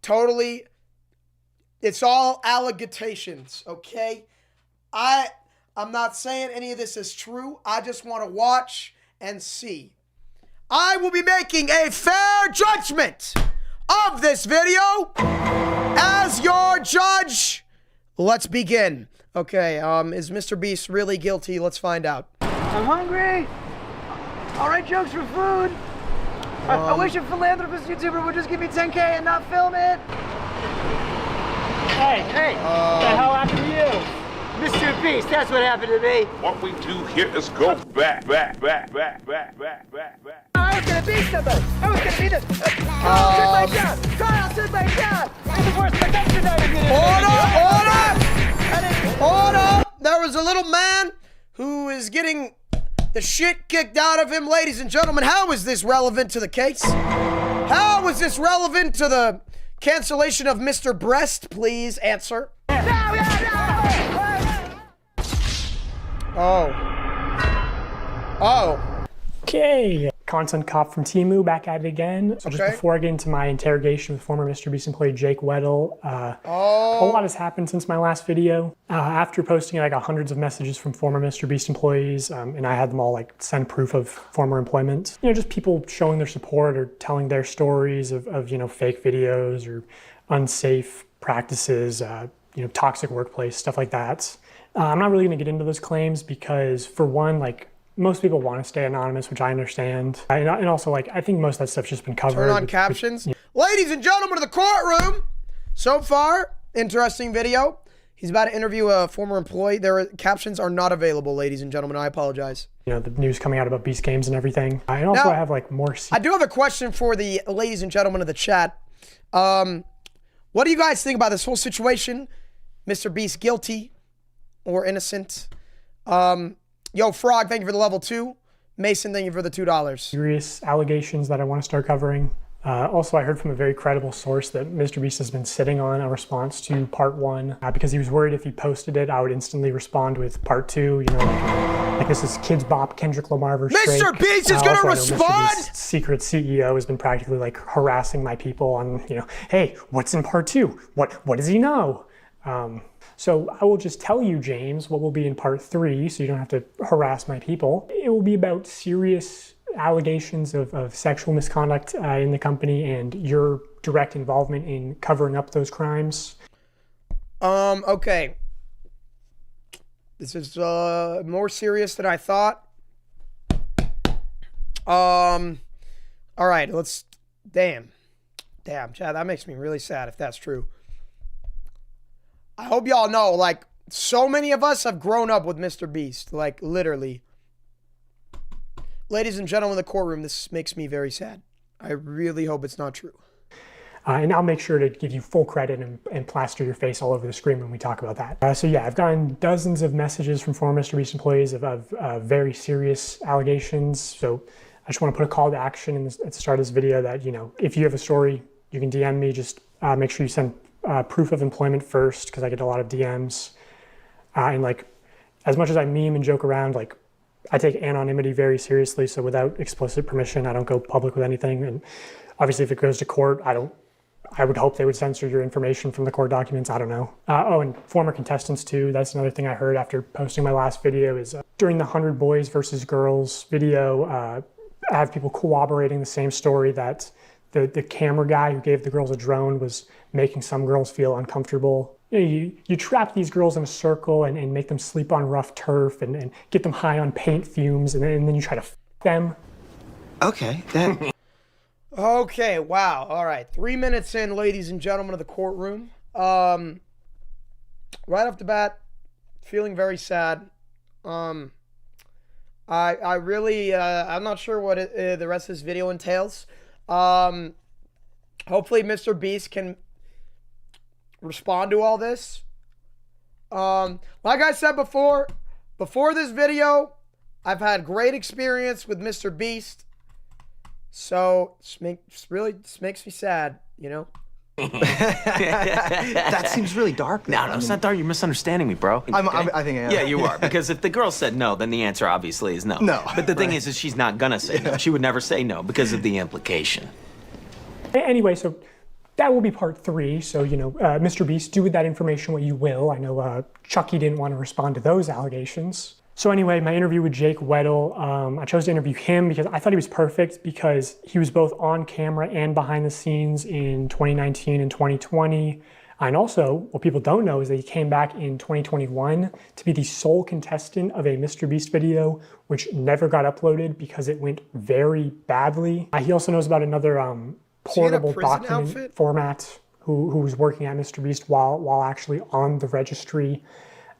totally, it's all allegations, okay? I'm not saying any of this is true. I just want to watch and see. I will be making a fair judgment of this video as your judge. Let's begin. Okay, is MrBeast really guilty? Let's find out. I'm hungry. I'll write jokes for food. I wish a philanthropist YouTuber would just give me 10K and not film it. Hey, what the hell happened to you? MrBeast, that's what happened to me. What we do here is go back. I was gonna be somebody. I was gonna be the Kyle took my job. Kyle took my job. It's the worst production I ever did. Hold up! There was a little man who is getting the shit kicked out of him. Ladies and gentlemen, how is this relevant to the case? How is this relevant to the cancellation of Mr. Breast? Please answer. Okay. Content cop from Temu back at it again. So just before I get into my interrogation with former MrBeast employee Jake Weddle, a whole lot has happened since my last video. After posting it, I got hundreds of messages from former MrBeast employees, and I had them all like send proof of former employment. You know, just people showing their support or telling their stories of you know, fake videos or unsafe practices, you know, toxic workplace, stuff like that. I'm not really gonna get into those claims because, for one, like, most people want to stay anonymous, which I understand. And also, like, I think most of that stuff's just been covered. Turn on captions. Ladies and gentlemen of the courtroom, so far, interesting video. He's about to interview a former employee. Captions are not available, ladies and gentlemen. I apologize. You know, the news coming out about Beast Games and everything. And also, now, I have, like, more... I do have a question for the ladies and gentlemen of the chat. What do you guys think about this whole situation? MrBeast guilty or innocent? Yo, Frog, thank you for the level 2. Mason, thank you for the $2. Serious allegations that I want to start covering. Also, I heard from a very credible source that MrBeast has been sitting on a response to part 1 because he was worried if he posted it, I would instantly respond with part 2. You know, like this is Kids Bop, Kendrick Lamar versus Drake. MrBeast is gonna respond? MrBeast's secret CEO has been practically like harassing my people on, you know, hey, what's in part 2? What does he know? So I will just tell you, James, what will be in part 3, so you don't have to harass my people. It will be about serious allegations of sexual misconduct in the company and your direct involvement in covering up those crimes. Okay. This is more serious than I thought. All right, damn, Chad, that makes me really sad if that's true. I hope y'all know, like, so many of us have grown up with MrBeast, like, literally. Ladies and gentlemen in the courtroom, this makes me very sad. I really hope it's not true. And I'll make sure to give you full credit and plaster your face all over the screen when we talk about that. So yeah, I've gotten dozens of messages from former MrBeast employees of very serious allegations. So I just want to put a call to action at the start of this video that, you know, if you have a story, you can DM me. Just make sure you send proof of employment first, because I get a lot of DMs. And like, as much as I meme and joke around, like, I take anonymity very seriously. So without explicit permission, I don't go public with anything. And obviously, if it goes to court, I would hope they would censor your information from the court documents. I don't know. Oh, and former contestants too. That's another thing I heard after posting my last video is during the 100 Boys versus Girls video, I have people corroborating the same story that the camera guy who gave the girls a drone was making some girls feel uncomfortable. You know, you trap these girls in a circle and make them sleep on rough turf and get them high on paint fumes, and then you try to f them. Okay, Okay, wow. All right, 3 minutes in, ladies and gentlemen of the courtroom. Right off the bat, feeling very sad. I really, I'm not sure what the rest of this video entails. Hopefully MrBeast can respond to all this. Like I said before this video, I've had great experience with MrBeast. So this makes me sad, you know? That seems really dark. No, it's not dark. You're misunderstanding me, bro. I think I am. Yeah, you are. Because if the girl said no, then the answer obviously is no. No. But the thing is she's not gonna say no. She would never say no because of the implication. Anyway, so that will be part 3. So, you know, Mr. Beast, do with that information what you will. I know Chucky didn't want to respond to those allegations. So anyway, my interview with Jake Weddle, I chose to interview him because I thought he was perfect because he was both on camera and behind the scenes in 2019 and 2020. And also, what people don't know is that he came back in 2021 to be the sole contestant of a MrBeast video, which never got uploaded because it went very badly. He also knows about another portable document outfit format who was working at MrBeast while actually on the registry.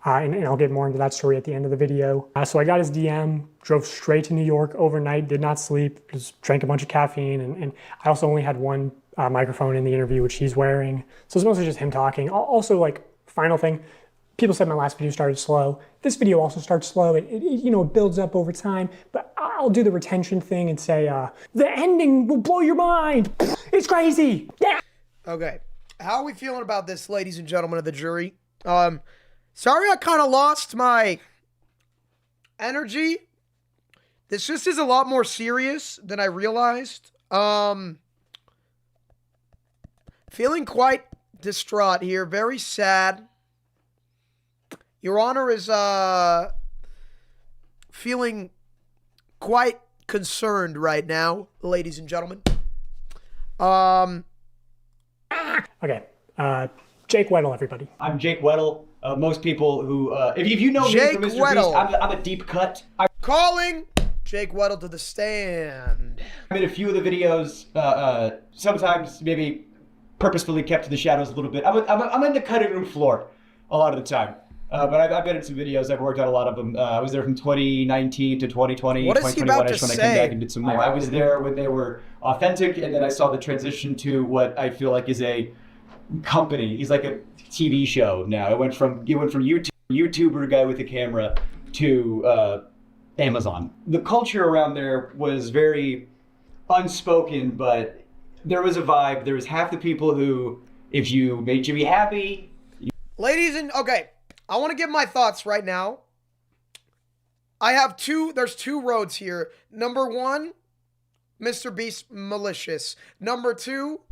And I'll get more into that story at the end of the video. So I got his DM, drove straight to New York overnight, did not sleep, just drank a bunch of caffeine. And I also only had one microphone in the interview, which he's wearing. So it's mostly just him talking. Also, like, final thing, people said my last video started slow. This video also starts slow. You know, it builds up over time, but I'll do the retention thing and say, the ending will blow your mind. It's crazy. Yeah. Okay. How are we feeling about this, ladies and gentlemen of the jury? Sorry I kind of lost my energy. This just is a lot more serious than I realized. Feeling quite distraught here. Very sad. Your Honor is feeling quite concerned right now, ladies and gentlemen. Okay. Jake Weddle, everybody. I'm Jake Weddle. Most people who, if you know me from Mr. Weddle. Beast, I'm a deep cut. Calling Jake Weddle to the stand. I'm in a few of the videos, sometimes maybe purposefully kept to the shadows a little bit. I'm in the cutting room floor a lot of the time. But I've been in some videos. I've worked on a lot of them. I was there from 2019 to 2020. What is he about to when I say? came back and did some more. I was there when they were authentic, and then I saw the transition to what I feel like is a company. He's like a TV show now. It went from YouTuber guy with a camera to Amazon. The culture around there was very unspoken, but there was a vibe. There was half the people who, if you made Jimmy happy. Okay, I want to give my thoughts right now. There's two roads here. Number one, Mr. Beast malicious. Number two,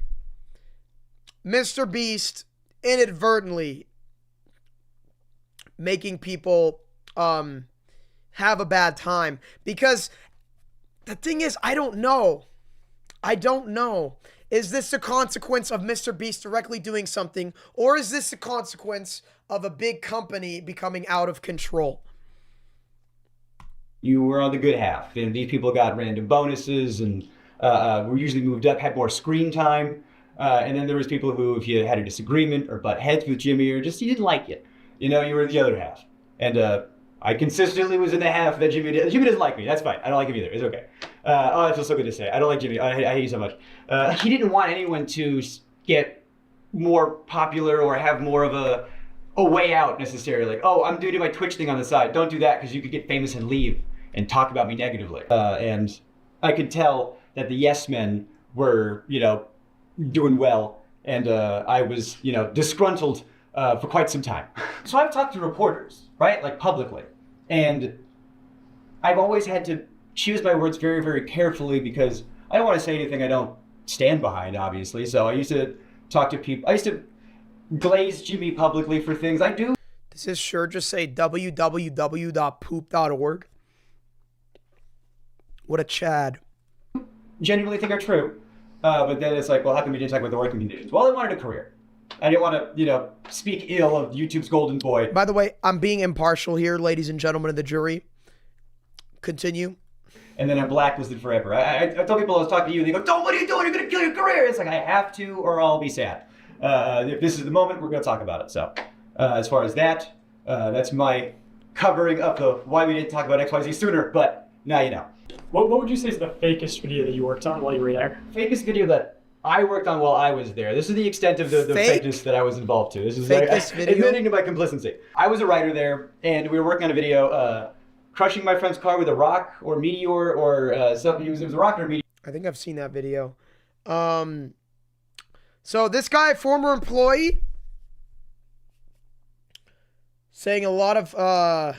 Mr. Beast inadvertently making people have a bad time. Because the thing is, I don't know. Is this a consequence of Mr. Beast directly doing something, or is this a consequence of a big company becoming out of control? You were on the good half, and these people got random bonuses and were usually moved up, had more screen time. And then there was people who, if you had a disagreement or butt heads with Jimmy, or just you didn't like it, you were the other half. And I consistently was in the half that Jimmy doesn't like me. That's fine. I don't like him either. It's okay. Oh, that feels so good to say. I don't like Jimmy. I hate you so much. He didn't want anyone to get more popular or have more of a way out necessarily. Like, oh, I'm doing my Twitch thing on the side. Don't do that because you could get famous and leave and talk about me negatively. And I could tell that the yes men were, doing well, and I was, disgruntled for quite some time. So I've talked to reporters, right, like publicly, and I've always had to choose my words very, very carefully because I don't want to say anything I don't stand behind, obviously. So I used to talk to people. I used to glaze Jimmy publicly for things I do. Does his shirt just say www.poop.org? What a Chad. Genuinely think are true. But then it's like, well, how come you didn't talk about the working conditions? Well, I wanted a career. I didn't want to, speak ill of YouTube's golden boy. By the way, I'm being impartial here, ladies and gentlemen of the jury. Continue. And then I'm blacklisted forever. I tell people I was talking to you, and they go, what are you doing? You're going to kill your career. It's like, I have to, or I'll be sad. If this is the moment, we're going to talk about it. So as far as that, that's my covering up of why we didn't talk about XYZ sooner, but now you know. What would you say is the fakest video that you worked on while you were there? Fakest video that I worked on while I was there. This is the extent of the fakeness that I was involved to. This is admitting to my complicity. I was a writer there, and we were working on a video, crushing my friend's car with a rock or meteor or something. It was a rock or a meteor. I think I've seen that video. So this guy, former employee, saying a lot of,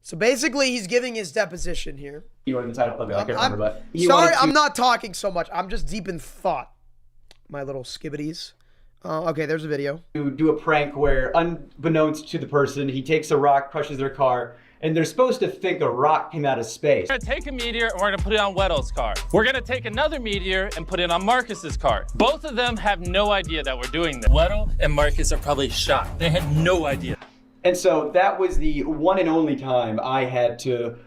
so basically he's giving his deposition here. You were in the title of it, I can't remember, but sorry, I'm not talking so much. I'm just deep in thought. my little skibbities. Okay, there's a video. To do a prank where, unbeknownst to the person, he takes a rock, crushes their car, and they're supposed to think a rock came out of space. We're gonna take a meteor and we're gonna put it on Weddle's car. We're gonna take another meteor and put it on Marcus's car. Both of them have no idea that we're doing this. Weddle and Marcus are probably shocked. They had no idea. And so that was the one and only time I had to,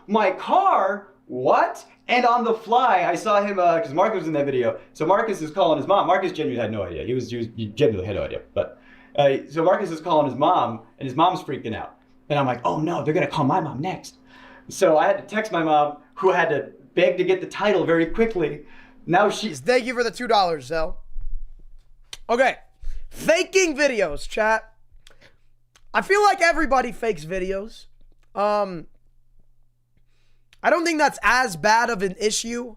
my car? What? And on the fly, I saw him, because Marcus was in that video. So Marcus is calling his mom. Marcus genuinely had no idea. He genuinely had no idea. But so Marcus is calling his mom, and his mom's freaking out. And I'm like, oh no, they're gonna call my mom next. So I had to text my mom, who had to beg to get the title very quickly. Now she's... Thank you for the $2, Zell. Okay, faking videos, chat. I feel like everybody fakes videos. I don't think that's as bad of an issue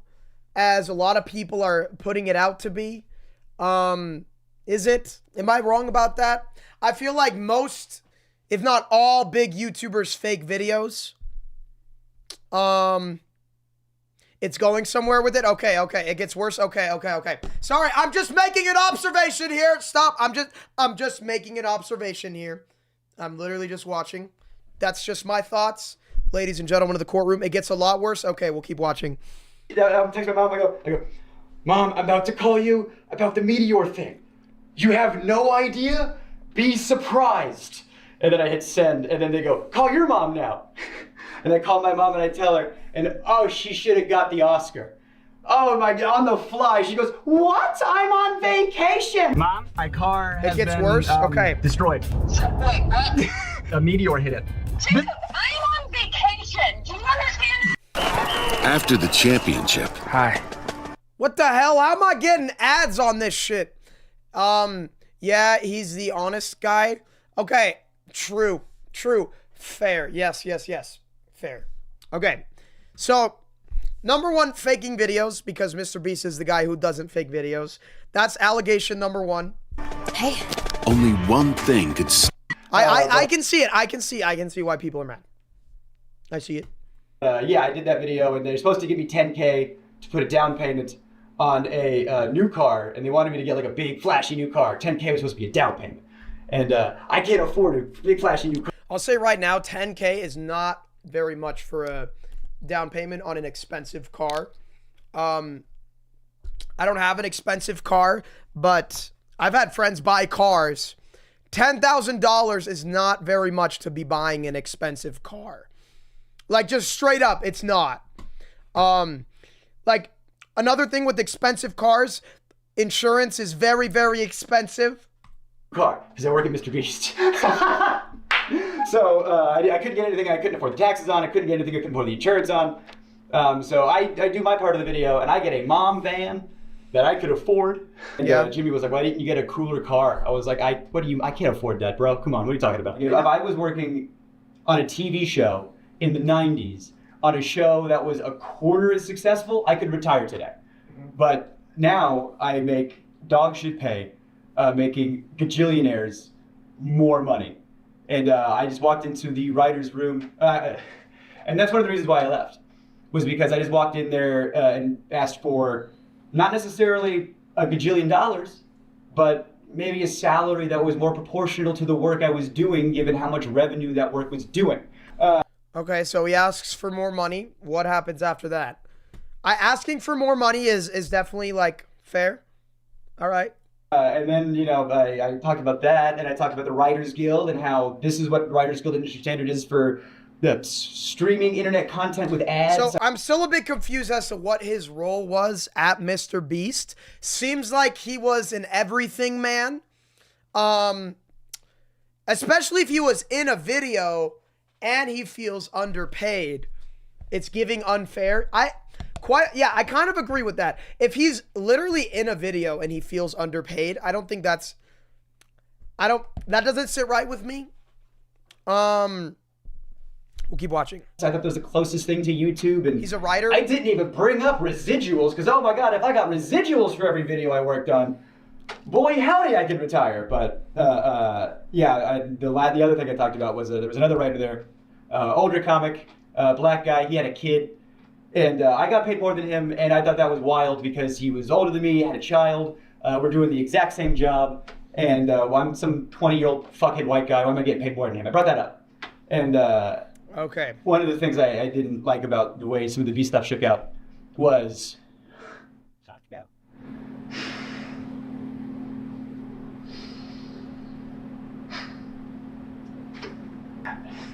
as a lot of people are putting it out to be. Is it? Am I wrong about that? I feel like most, if not all, big YouTubers fake videos. It's going somewhere with it. Okay. It gets worse. Okay. Sorry, I'm just making an observation here. Stop. I'm just making an observation here. I'm literally just watching. That's just my thoughts. Ladies and gentlemen of the courtroom, it gets a lot worse. Okay, we'll keep watching. I'm texting my mom, I go, Mom, I'm about to call you about the meteor thing. You have no idea? Be surprised. And then I hit send, and then they go, call your mom now. And I call my mom and I tell her, and oh, she should have got the Oscar. Oh my God, on the fly, she goes, what? I'm on vacation. Mom, my car has gets been, worse? Okay. destroyed. Wait, what? A meteor hit it. Jacob, I'm on vacation. Do you understand? After the championship. Hi. What the hell? How am I getting ads on this shit? Yeah, he's the honest guy. Okay, true. Fair. Yes. Fair. Okay, so number one, faking videos, because MrBeast is the guy who doesn't fake videos. That's allegation number one. Hey. Only one thing could... I can see it. I can see why people are mad. I see it. Yeah, I did that video, and they're supposed to give me $10K to put a down payment on a new car, and they wanted me to get like a big flashy new car. $10K was supposed to be a down payment, and I can't afford a big flashy new car. I'll say right now, $10K is not very much for a down payment on an expensive car. I don't have an expensive car, but I've had friends buy cars. $10,000 is not very much to be buying an expensive car. Like, just straight up, it's not. Like, another thing with expensive cars, insurance is very, very expensive. Car, because I work at MrBeast. So I couldn't get anything I couldn't afford the taxes on. I couldn't get anything I couldn't afford the insurance on. So I do my part of the video, and I get a mom van that I could afford. And Jimmy was like, why didn't you get a cooler car? I was like, I can't afford that, bro. Come on, what are you talking about? You know, if I was working on a TV show in the 90s, on a show that was a quarter as successful, I could retire today. But now I make dog shit pay, making gajillionaires more money. And I just walked into the writer's room, and that's one of the reasons why I left, was because I just walked in there and asked for not necessarily a gajillion dollars, but maybe a salary that was more proportional to the work I was doing, given how much revenue that work was doing. Okay, so he asks for more money. What happens after that? Asking for more money is definitely, like, fair. All right. And then, you know, I talked about that, and I talked about the Writers Guild and how this is what Writers Guild industry standard is for the streaming internet content with ads. So I'm still a bit confused as to what his role was at MrBeast. Seems like he was an everything man. Especially if he was in a video and he feels underpaid. It's giving unfair. I kind of agree with that. If he's literally in a video and he feels underpaid, I don't think that doesn't sit right with me. We'll keep watching. I thought that was the closest thing to YouTube, and he's a writer. I didn't even bring up residuals, because oh my God, if I got residuals for every video I worked on, boy howdy, I could retire. But the other thing I talked about was there was another writer there, older comic, black guy. He had a kid. And I got paid more than him, and I thought that was wild because he was older than me, had a child. We're doing the exact same job, and I'm some 20-year-old fuckhead white guy. Why am I getting paid more than him? I brought that up. And Okay. one of the things I didn't like about the way some of the Beast stuff shook out was...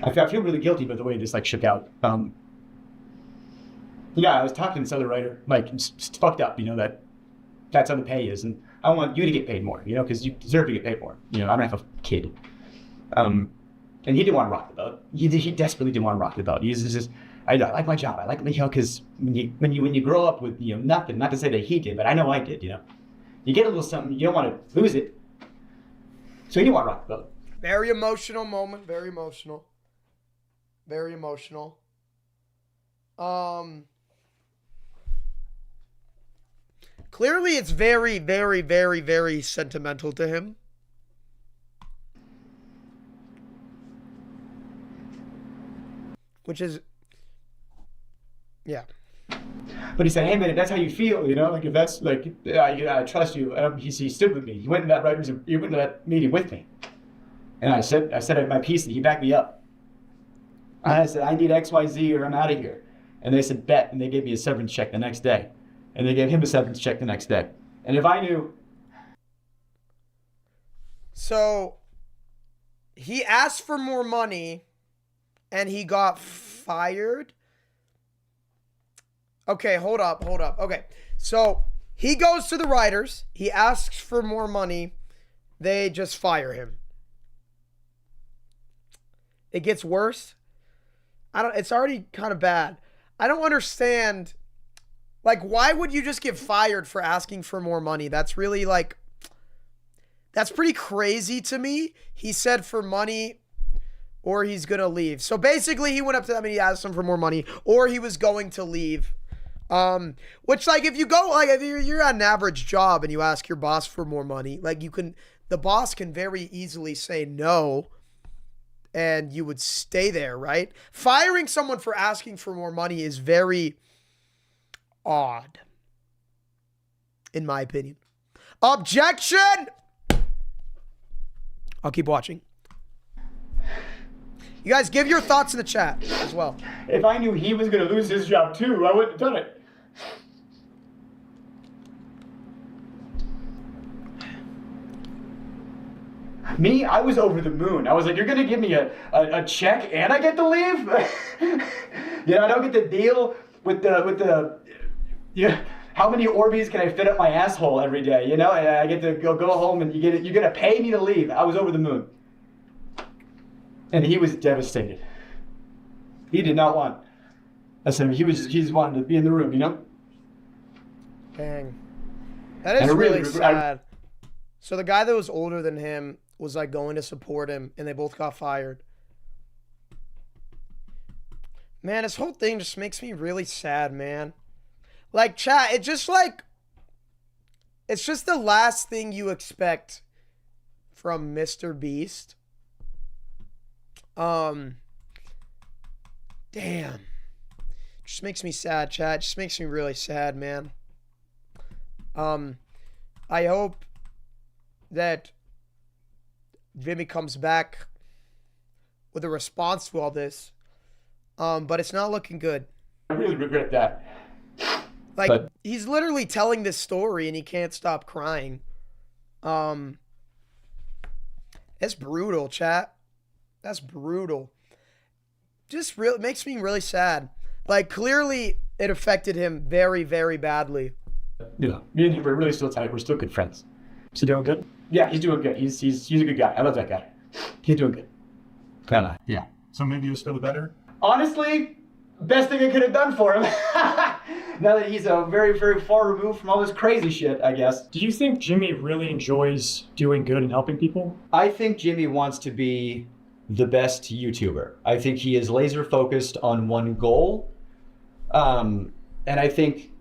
I feel really guilty about the way this like shook out. Yeah, I was talking to this other writer, like, it's fucked up, that's how the pay is, and I want you to get paid more, because you deserve to get paid more. I don't have a kid. And he didn't want to rock the boat. He desperately didn't want to rock the boat. He's just, I like my job. I like, because when you grow up with, nothing, not to say that he did, but I know I did, You get a little something, you don't want to lose it. So he didn't want to rock the boat. Very emotional moment. Very emotional. Very emotional. Clearly it's very, very, very, very sentimental to him. Which is, yeah. But he said, hey man, if that's how you feel, like if that's like, I trust you. He stood with me. He went to that meeting with me. And I said my piece and he backed me up. I said, I need XYZ or I'm out of here. And they said, bet. And they gave me a severance check the next day. And they gave him a severance check the next day. And if I knew. So he asked for more money and he got fired. Okay, hold up. Okay. So he goes to the writers. He asks for more money. They just fire him. It gets worse. It's already kind of bad. I don't understand. Like, why would you just get fired for asking for more money? That's really like, that's pretty crazy to me. He said for money or he's going to leave. So basically he went up to them and he asked them for more money or he was going to leave. Which like, if you go, like if you're at an average job and you ask your boss for more money, like the boss can very easily say no. And you would stay there, right? Firing someone for asking for more money is very odd, in my opinion. Objection! I'll keep watching. You guys, give your thoughts in the chat as well. If I knew he was going to lose his job too, I wouldn't have done it. Me, I was over the moon. I was like, you're going to give me a check and I get to leave? I don't get to deal with the how many Orbeez can I fit up my asshole every day, and I get to go home and you're going to pay me to leave. I was over the moon. And he was devastated. He did not want. He just wanted to be in the room, Dang. That is really sad. So the guy that was older than him was like going to support him and they both got fired. Man, this whole thing just makes me really sad, man. Like, chat, it's just the last thing you expect from MrBeast. Damn. Just makes me sad, chat. Just makes me really sad, man. I hope that Jimmy comes back with a response to all this. But it's not looking good. I really regret that. Like, he's literally telling this story and he can't stop crying. It's brutal, chat. That's brutal. Just it makes me really sad. Like, clearly it affected him very, very badly. Yeah, me and him are really still tight. We're still good friends. Is he doing good? Yeah, he's doing good. He's a good guy. I love that guy. He's doing good. Kinda. Yeah. So maybe you feel better? Honestly, best thing I could have done for him. Now that he's very, very far removed from all this crazy shit, I guess. Do you think Jimmy really enjoys doing good and helping people? I think Jimmy wants to be the best YouTuber. I think he is laser focused on one goal. And I think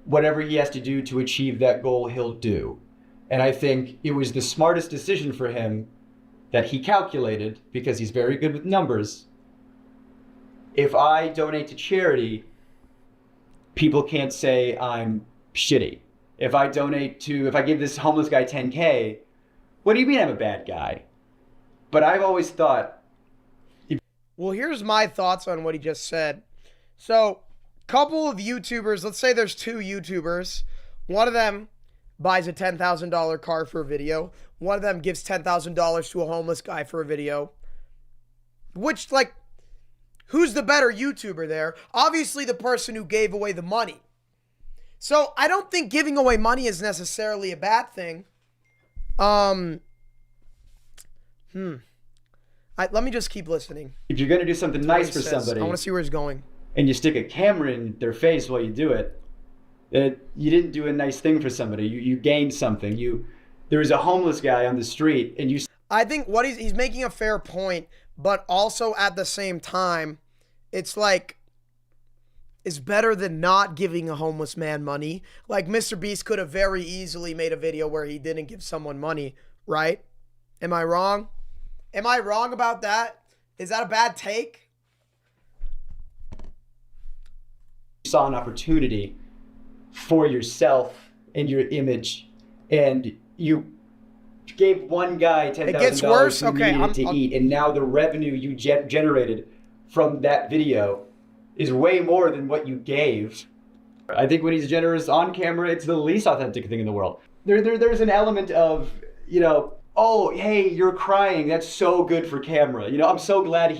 whatever he has to do to achieve that goal, he'll do. And I think it was the smartest decision for him that he calculated, because he's very good with numbers. If I donate to charity, people can't say I'm shitty. If I give this homeless guy 10K, what do you mean I'm a bad guy? But I've always thought. Well, here's my thoughts on what he just said. So, couple of YouTubers, let's say there's 2 YouTubers. One of them buys a $10,000 car for a video. One of them gives $10,000 to a homeless guy for a video. Which, like, who's the better YouTuber there? Obviously, the person who gave away the money. So, I don't think giving away money is necessarily a bad thing. Let me just keep listening. If you're going to do something nice for somebody, I want to see where he's going. And you stick a camera in their face while you do it, you didn't do a nice thing for somebody. You gained something. There was a homeless guy on the street, and you. I think what he's making a fair point, but also at the same time, it's like, it's better than not giving a homeless man money. Like, MrBeast could have very easily made a video where he didn't give someone money, right? Am I wrong? Am I wrong about that? Is that a bad take? You saw an opportunity for yourself and your image, and you gave one guy $10,000 who needed to eat, and now the revenue you generated from that video is way more than what you gave. I think when he's generous on camera, it's the least authentic thing in the world. There's an element of, oh, hey, you're crying. That's so good for camera. I'm so glad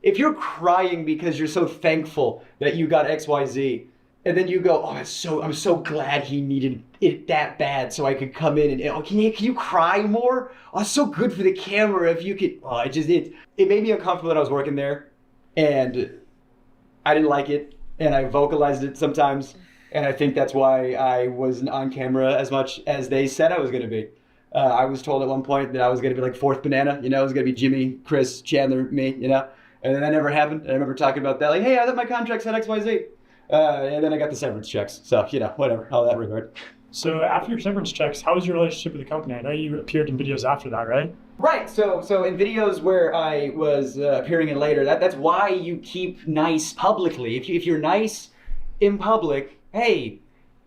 if you're crying because you're so thankful that you got XYZ, and then you go, oh, I'm so glad he needed it that bad so I could come in and, can you cry more? Oh, it's so good for the camera if you could. Oh, it made me uncomfortable that I was working there, and I didn't like it, and I vocalized it sometimes, and I think that's why I wasn't on camera as much as they said I was going to be. I was told at one point that I was going to be like fourth banana, it was going to be Jimmy, Chris, Chandler, me, and then that never happened. And I remember talking about that, like, hey, I thought my contract said XYZ. And then I got the severance checks. So, whatever, all that regard. So after your severance checks, how was your relationship with the company? I know you appeared in videos after that, right? Right. So in videos where I was appearing in later, that's why you keep nice publicly. If you're nice in public, hey,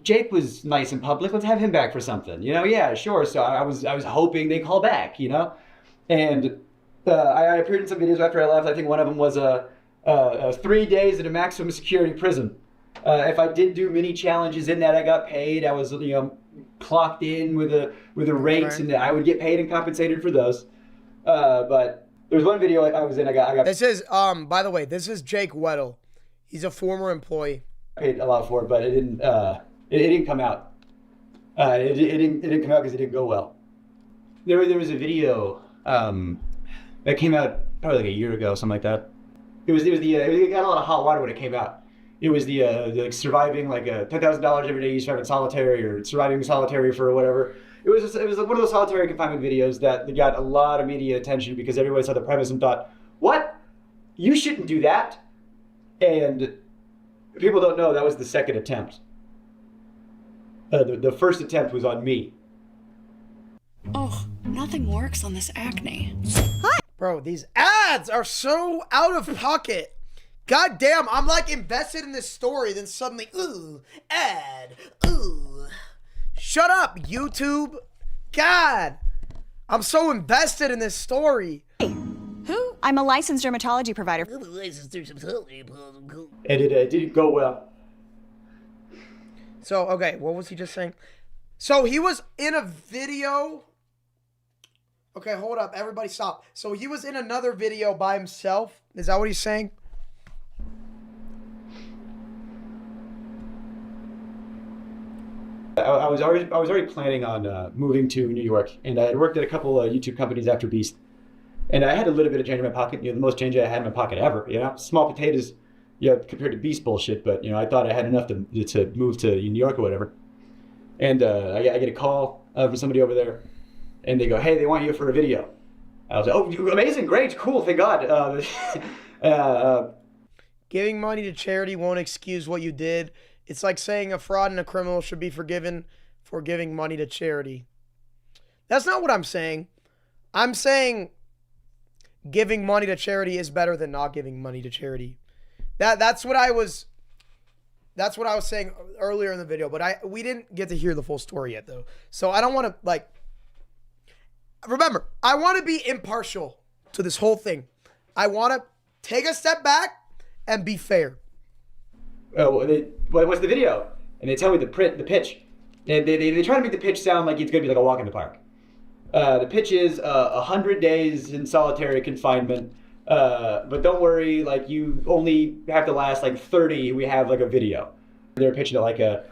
Jake was nice in public. Let's have him back for something. Yeah, sure. So I was hoping they call back. And I appeared in some videos after I left. I think one of them was 3 days at a maximum security prison. If I did do mini challenges in that, I got paid. I was clocked in with a rate, right. And I would get paid and compensated for those. But there was one video I was in. I got. This is by the way, this is Jake Weddle. He's a former employee. Paid a lot for it, but it didn't. It didn't come out. It didn't come out because it didn't go well. There was a video that came out probably like a year ago, something like that. It got a lot of hot water when it came out. It was the surviving like $10,000 every day you survive in solitary or surviving solitary for whatever. It was one of those solitary confinement videos that got a lot of media attention because everybody saw the premise and thought, what? You shouldn't do that. And people don't know that was the second attempt. The first attempt was on me. Oh, nothing works on this acne. Bro, these ads are so out of pocket. God damn, I'm like invested in this story, then suddenly, ooh, ad, ooh. Shut up, YouTube. God, I'm so invested in this story. Who? I'm a licensed dermatology provider. And it didn't go well. So, okay, what was he just saying? So he was in a video. Okay, hold up. Everybody stop. So he was in another video by himself. Is that what he's saying? I was already planning on moving to New York, and I had worked at a couple of YouTube companies after Beast, and I had a little bit of change in my pocket. The most change I had in my pocket ever. Small potatoes, compared to Beast bullshit. But I thought I had enough to move to New York or whatever. And I get a call from somebody over there, and they go, "Hey, they want you for a video." I was like, "Oh, amazing, great, cool, thank God." Giving money to charity won't excuse what you did. It's like saying a fraud and a criminal should be forgiven for giving money to charity. That's not what I'm saying. I'm saying giving money to charity is better than not giving money to charity. That's what I was That's what I was saying earlier in the video, but we didn't get to hear the full story yet, though. So I don't want to, like... Remember, I want to be impartial to this whole thing. I want to take a step back and be fair. What's the video? And they tell me the pitch. They try to make the pitch sound like it's going to be like a walk in the park. The pitch is 100 days in solitary confinement. But don't worry, like you only have to last like 30. We have like a video. They're pitching it like at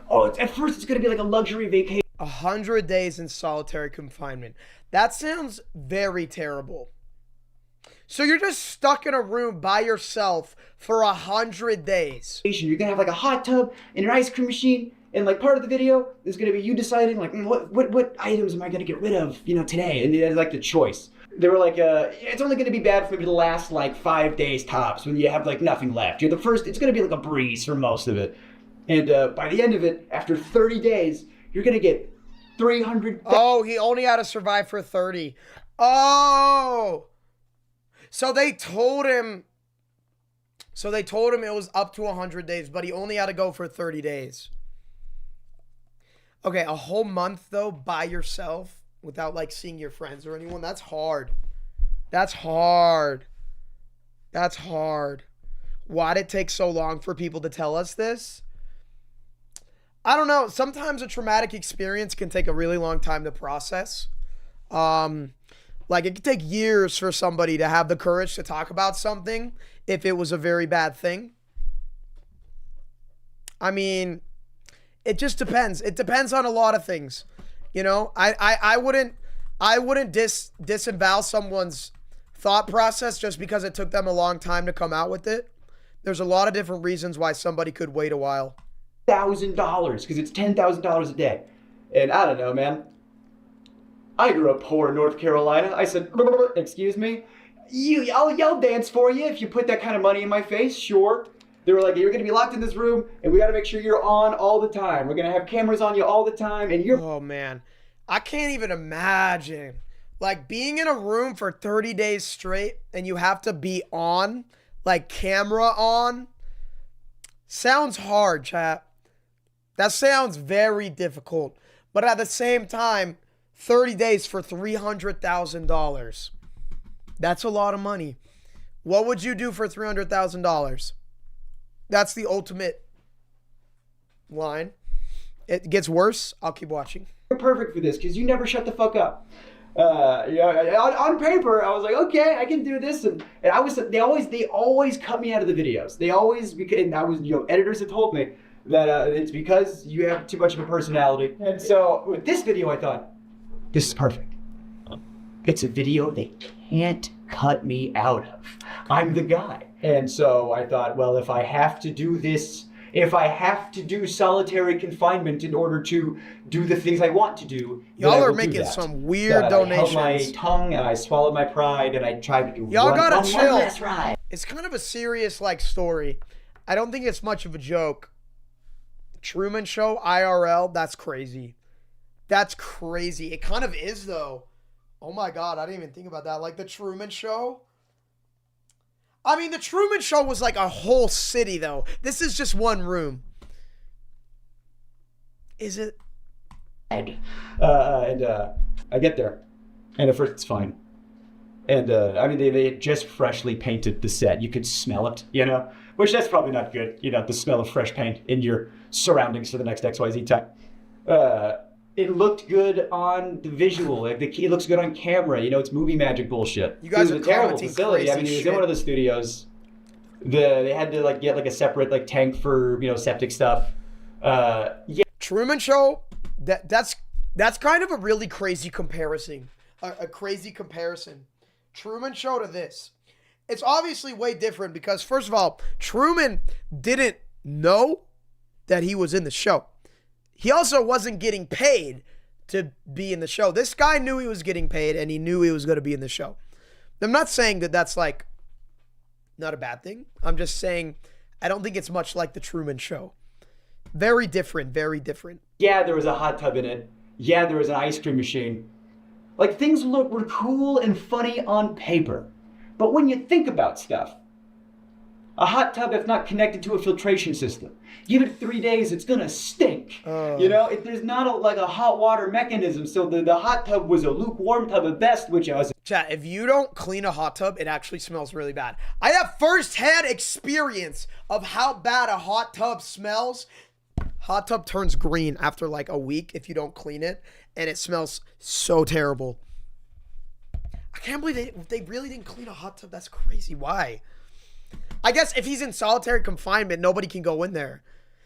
first it's going to be like a luxury vacation. 100 days in solitary confinement. That sounds very terrible. So you're just stuck in a room by yourself for 100 days. You're going to have like a hot tub and an ice cream machine. And like part of the video is going to be you deciding like what items am I going to get rid of, today? And it's like the choice. They were like, it's only going to be bad for you to last like 5 days tops when you have like nothing left. You're the first, it's going to be like a breeze for most of it. And by the end of it, after 30 days, you're going to get 300. Oh, he only had to survive for 30. Oh. So they told him it was up to 100 days, but he only had to go for 30 days. Okay, a whole month though by yourself without like seeing your friends or anyone, that's hard. That's hard. That's hard. Why did it take so long for people to tell us this? I don't know. Sometimes a traumatic experience can take a really long time to process. Like it could take years for somebody to have the courage to talk about something if it was a very bad thing. I mean, it just depends. It depends on a lot of things. I wouldn't disavow someone's thought process just because it took them a long time to come out with it. There's a lot of different reasons why somebody could wait a while. $1,000 because it's $10,000 a day. And I don't know, man. I grew up poor in North Carolina. I said, excuse me? I'll dance for you if you put that kind of money in my face, sure. They were like, you're going to be locked in this room, and we got to make sure you're on all the time. We're going to have cameras on you all the time, and you're... Oh, man. I can't even imagine. Like, being in a room for 30 days straight, and you have to be on, like, camera on. Sounds hard, chat. That sounds very difficult. But at the same time, 30 days for $300,000. That's a lot of money. What would you do for $300,000? That's the ultimate line. It gets worse. I'll keep watching. You're perfect for this because you never shut the fuck up. On paper, I was like, okay, I can do this, and they always cut me out of the videos. They always, and I was, editors have told me that it's because you have too much of a personality. And so with this video, I thought, this is perfect. It's a video they can't cut me out of. I'm the guy. And so I thought, well, if I have to do this, if I have to do solitary confinement in order to do the things I want to do, y'all are making some weird donations. I held my tongue and I swallowed my pride and I tried to do y'all gotta chill. One last ride. It's kind of a serious story. I don't think it's much of a joke. Truman Show IRL, that's crazy. That's crazy. It kind of is though. Oh my God, I didn't even think about that. Like the Truman Show. I mean, the Truman Show was like a whole city, though. This is just one room. Is it? And I get there, and at first it's fine. And they had just freshly painted the set. You could smell it, which that's probably not good. The smell of fresh paint in your surroundings for the next XYZ time. It looked good on the visual. It looks good on camera. It's movie magic bullshit. You guys it was a terrible facility. It was in one of the studios. They had to get a separate tank for septic stuff. Yeah. Truman Show. That's kind of a really crazy comparison. A crazy comparison. Truman Show to this. It's obviously way different because first of all, Truman didn't know that he was in the show. He also wasn't getting paid to be in the show. This guy knew he was getting paid and he knew he was going to be in the show. I'm not saying that that's not a bad thing. I'm just saying I don't think it's much like the Truman Show. Very different, very different. Yeah, there was a hot tub in it. Yeah, there was an ice cream machine. Things were cool and funny on paper. But when you think about stuff, A hot tub that's not connected to a filtration system. Give it 3 days, it's gonna stink. You know, if there's not like a hot water mechanism, so the hot tub was a lukewarm tub at best, which I was. Chat, if you don't clean a hot tub, it actually smells really bad. I have first-hand experience of how bad a hot tub smells. Hot tub turns green after like a week if you don't clean it, and it smells so terrible. I can't believe they really didn't clean a hot tub. That's crazy. Why? I guess if he's in solitary confinement, nobody can go in there.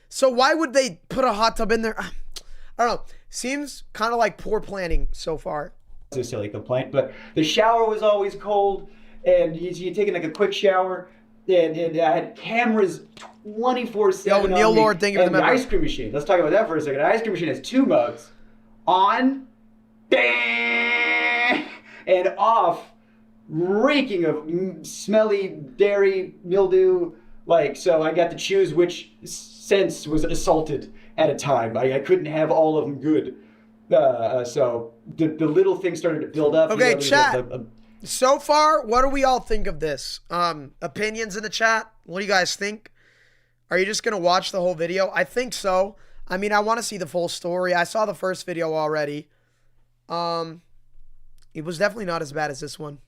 So why would they put a hot tub in there? I don't know. Seems kind of like poor planning so far. It's a silly complaint, but the shower was always cold, and you're taking like a quick shower, and I had cameras 24/7. Yo, Neil Lord, thank you for the member. ice cream machine. Let's talk about that for a second. The ice cream machine has 2 modes: on, bang, and off, reeking of smelly dairy mildew. Like, so I got to choose which sense was assaulted at a time. I couldn't have all of them good. So the little things started to build up. Okay, chat. So far, what do we all think of this? Opinions in the chat. What do you guys think? Are you just going to watch the whole video? I think so. I mean, I want to see the full story. I saw the first video already. It was definitely not as bad as this one.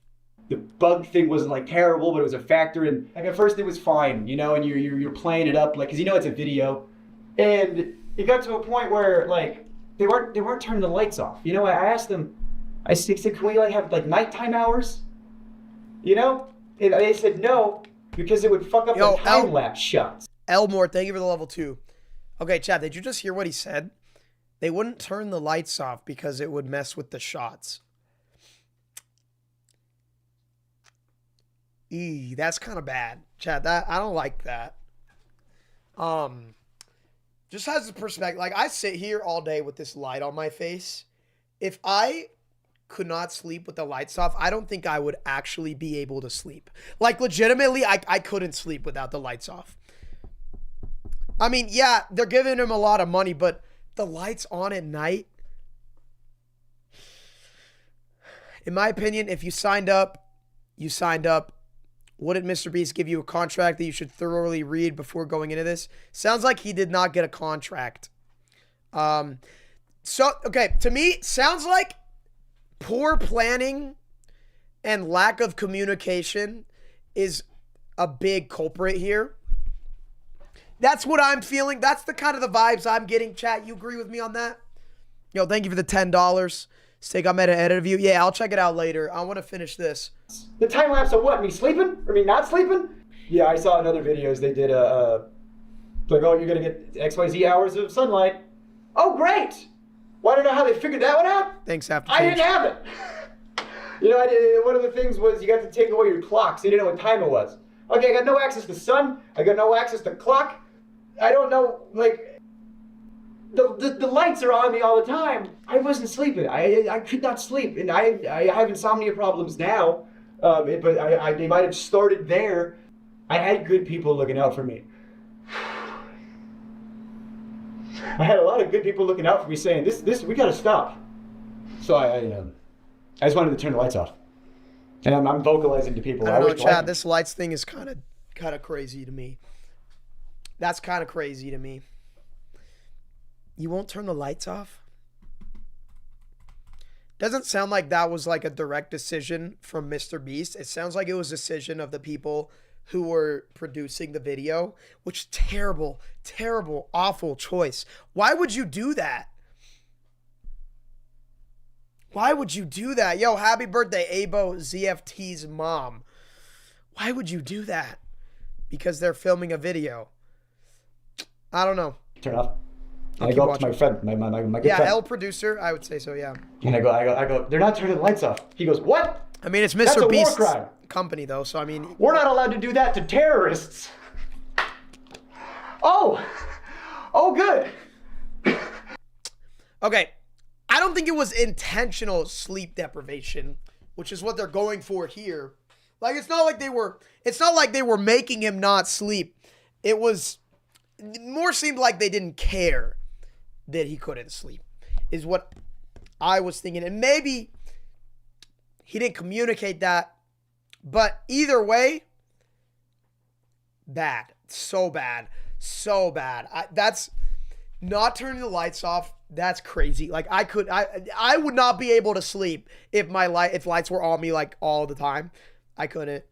The bug thing wasn't like terrible, but it was a factor. And like at first it was fine, you know, and you're playing it up like, cause you know it's a video, and it got to a point where like they weren't turning the lights off. You know, I asked them, I said, can we like have like nighttime hours? You know, and they said no because it would fuck up the time lapse shots. Elmore, thank you for the level 2. Okay, chat, did you just hear what he said? They wouldn't turn the lights off because it would mess with the shots. That's kind of bad. Chat, that I don't like that. Just as a perspective, like I sit here all day with this light on my face. If I could not sleep with the lights off, I don't think I would actually be able to sleep. Like legitimately, I couldn't sleep without the lights off. I mean, yeah, they're giving him a lot of money, but the lights on at night, in my opinion, if you signed up, you signed up. Wouldn't MrBeast give you a contract that you should thoroughly read before going into this? Sounds like he did not get a contract. So, okay, to me, sounds like poor planning and lack of communication is a big culprit here. That's what I'm feeling. That's the kind of the vibes I'm getting. Chat, you agree with me on that? Yo, thank you for the $10. Steak, I'm at an edit of you. Yeah, I'll check it out later. I want to finish this. The time lapse of what? Me sleeping? Or me not sleeping? Yeah, I saw in other videos they did like, oh, you're gonna get XYZ hours of sunlight. Oh, great! Well, I don't know how they figured that one out. Thanks, After I didn't have it. You know, one of the things was you got to take away your clock, so you didn't know what time it was. Okay, I got no access to sun. I got no access to clock. I don't know, like, the lights are on me all the time. I wasn't sleeping. I could not sleep, and I have insomnia problems now. But they might have started there. I had good people looking out for me. I had a lot of good people looking out for me, saying this we gotta stop. So I just wanted to turn the lights off, and I'm vocalizing to people. I don't know, Chad. This lights thing is kind of crazy to me. That's kind of crazy to me. You won't turn the lights off? Doesn't sound like that was like a direct decision from MrBeast. It sounds like it was a decision of the people who were producing the video, which terrible, terrible, awful choice. Why would you do that? Why would you do that? Yo, happy birthday, Abo, ZFT's mom. Why would you do that? Because they're filming a video. I don't know. Turn off. And I go up to my friend, my good yeah, friend. L producer, I would say so, yeah. And I go, they're not turning the lights off. He goes, what? I mean, it's That's a war MrBeast's crime. company, though, so I mean... We're not allowed to do that to terrorists. Oh, good. Okay, I don't think it was intentional sleep deprivation, which is what they're going for here. Like, it's not like they were making him not sleep. It more seemed like they didn't care that he couldn't sleep, is what I was thinking. And maybe he didn't communicate that, but either way, bad. So bad. So bad. That's not turning the lights off. That's crazy. Like I would not be able to sleep if if lights were on me like all the time. I couldn't.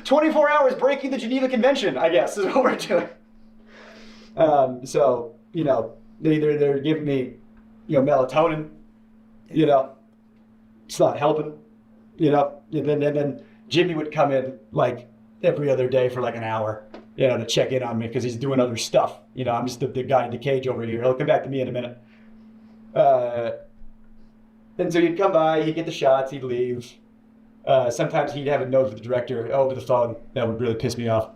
24 hours breaking the Geneva Convention, I guess, is what we're doing. So, you know, they're giving me, you know, melatonin, you know, it's not helping, you know, and then Jimmy would come in like every other day for like an hour, you know, to check in on me because he's doing other stuff. You know, I'm just the guy in the cage over here. He'll come back to me in a minute. And so he'd come by, he'd get the shots, he'd leave. Sometimes he'd have a note with the director over the phone. That would really piss me off.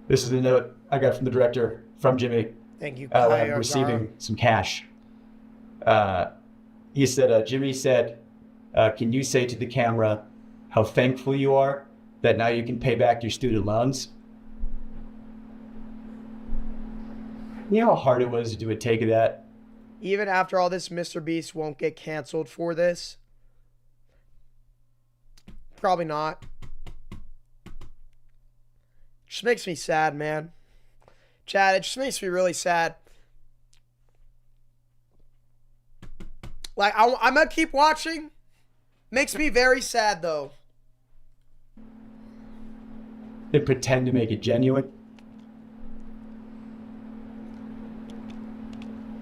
This is the note I got from the director, from Jimmy. Thank you. I'm receiving some cash. He said, Jimmy said, can you say to the camera how thankful you are that now you can pay back your student loans? You know how hard it was to do a take of that? Even after all this, MrBeast won't get canceled for this. Probably not. Just makes me sad, man. Chad, it just makes me really sad. Like, I'm gonna keep watching. Makes me very sad, though. They pretend to make it genuine.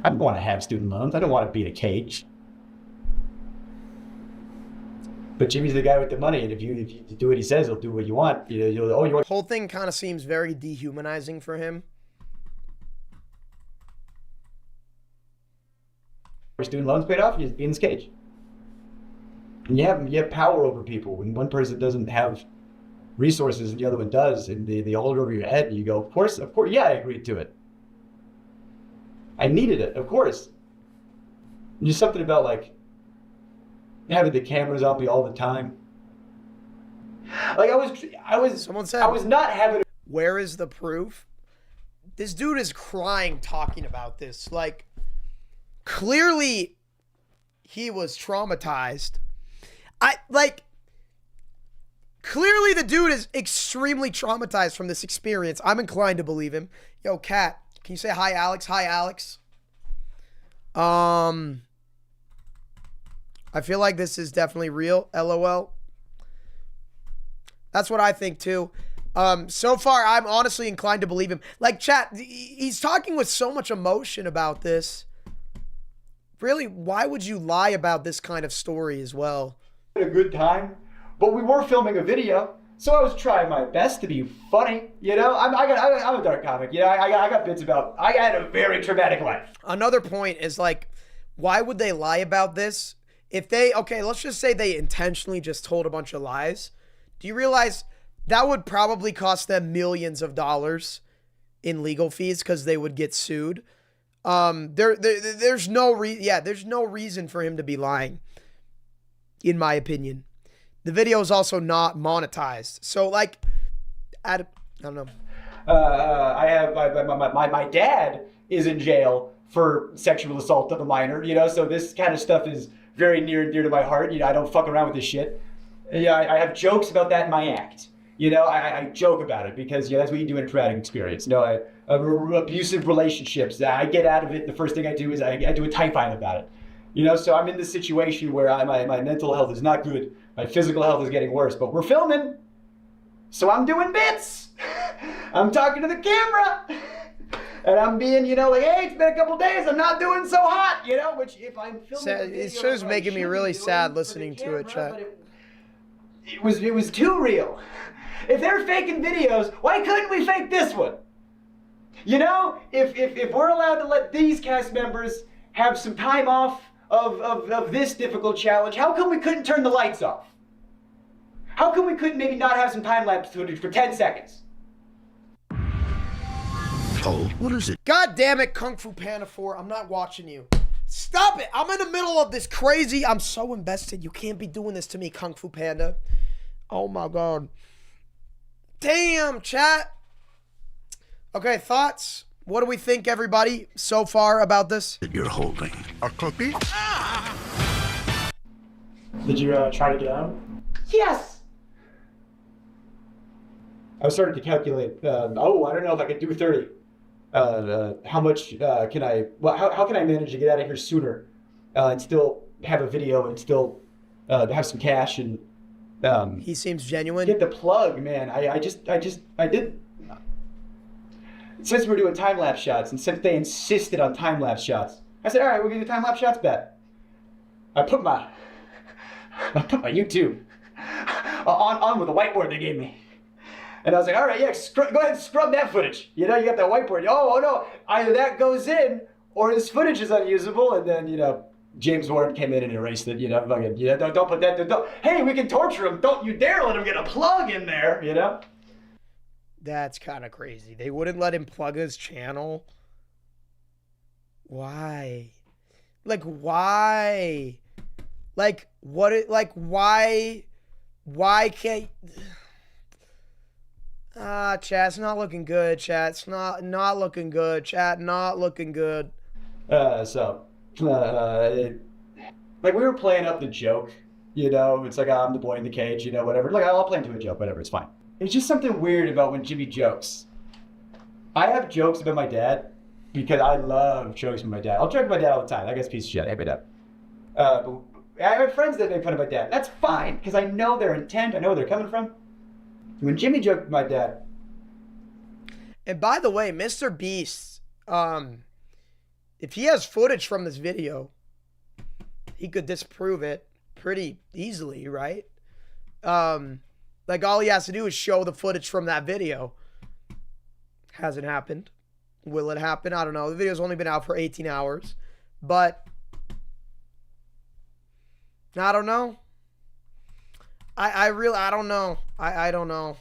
I don't want to have student loans. I don't want to be in a cage. But Jimmy's the guy with the money, and if you do what he says, he'll do what you want. The whole thing kind of seems very dehumanizing for him. Student loans paid off, you just be in this cage. And you have power over people. When one person doesn't have resources and the other one does, and they hold it over your head, and you go, of course, yeah, I agreed to it. I needed it, of course. And just something about like having the cameras on me all the time. Like Someone said, I was not having. Where is the proof? This dude is crying talking about this. Like, clearly he was traumatized. Clearly the dude is extremely traumatized from this experience. I'm inclined to believe him. Yo, Kat, can you say hi, Alex? Hi, Alex. I feel like this is definitely real. LOL. That's what I think too. So far, I'm honestly inclined to believe him. Like, chat, he's talking with so much emotion about this. Really, why would you lie about this kind of story as well? A good time, but we were filming a video, so I was trying my best to be funny. You know, I'm a dark comic. You know, I got bits about. I had a very traumatic life. Another point is like, why would they lie about this? If they, okay, let's just say they intentionally just told a bunch of lies. Do you realize that would probably cost them millions of dollars in legal fees because they would get sued? There's no reason for him to be lying, in my opinion. The video is also not monetized, so like, I don't know. I have my dad is in jail for sexual assault of a minor. You know, so this kind of stuff is very near and dear to my heart. You know, I don't fuck around with this shit. Yeah, I have jokes about that in my act. You know, I joke about it because that's what you do in a traumatic experience. You know, abusive relationships. I get out of it. The first thing I do is I do a typine about it. You know, so I'm in this situation where my mental health is not good. My physical health is getting worse, but we're filming. So I'm doing bits. I'm talking to the camera. And I'm being, you know, like, hey, it's been a couple days. I'm not doing so hot, you know, which if I'm filming it's just making me really sad listening to it, chat. It was too real. If they're faking videos, why couldn't we fake this one? You know, if we're allowed to let these cast members have some time off of this difficult challenge, how come we couldn't turn the lights off? How come we couldn't maybe not have some time lapse footage for 10 seconds? Oh, what is it? God damn it, Kung Fu Panda 4. I'm not watching you. Stop it. I'm in the middle of this crazy. I'm so invested. You can't be doing this to me, Kung Fu Panda. Oh my God. Damn, chat. Okay, thoughts? What do we think, everybody, so far about this? That you're holding a cookie? Did you try to get out? Yes. I was starting to calculate. I don't know if I could do 30. How much can I? Well, how can I manage to get out of here sooner and still have a video and still have some cash and he seems genuine. get the plug, man. I did. Since we're doing time-lapse shots, and since they insisted on time-lapse shots, I said, all right, we're gonna do time-lapse shots bet. I put my YouTube on with the whiteboard they gave me. And I was like, all right, yeah, go ahead and scrub that footage. You know, you got that whiteboard. Oh no, either that goes in or this footage is unusable. And then, you know, James Warren came in and erased it. You know, fucking, you know, don't put that. Don't. Hey, we can torture him. Don't you dare let him get a plug in there. You know. That's kind of crazy. They wouldn't let him plug his channel. Why? Like, why? Like, what? Like, why? Why can't? Chat's not looking good. Chat's not looking good. Chat not looking good. Like we were playing up the joke, you know. It's like I'm the boy in the cage, you know, whatever. Like I'll play into a joke, whatever. It's fine. It's just something weird about when Jimmy jokes. I have jokes about my dad because I love jokes with my dad. I'll joke with my dad all the time. That guy's a piece of shit. Hey, my dad. But I have friends that make fun of my dad. That's fine because I know their intent. I know where they're coming from. When Jimmy joked with my dad. And by the way, MrBeast, if he has footage from this video, he could disprove it pretty easily, right? Like all he has to do is show the footage from that video. Hasn't happened. Will it happen? I don't know. The video's only been out for 18 hours, but I don't know. I don't know. I don't know.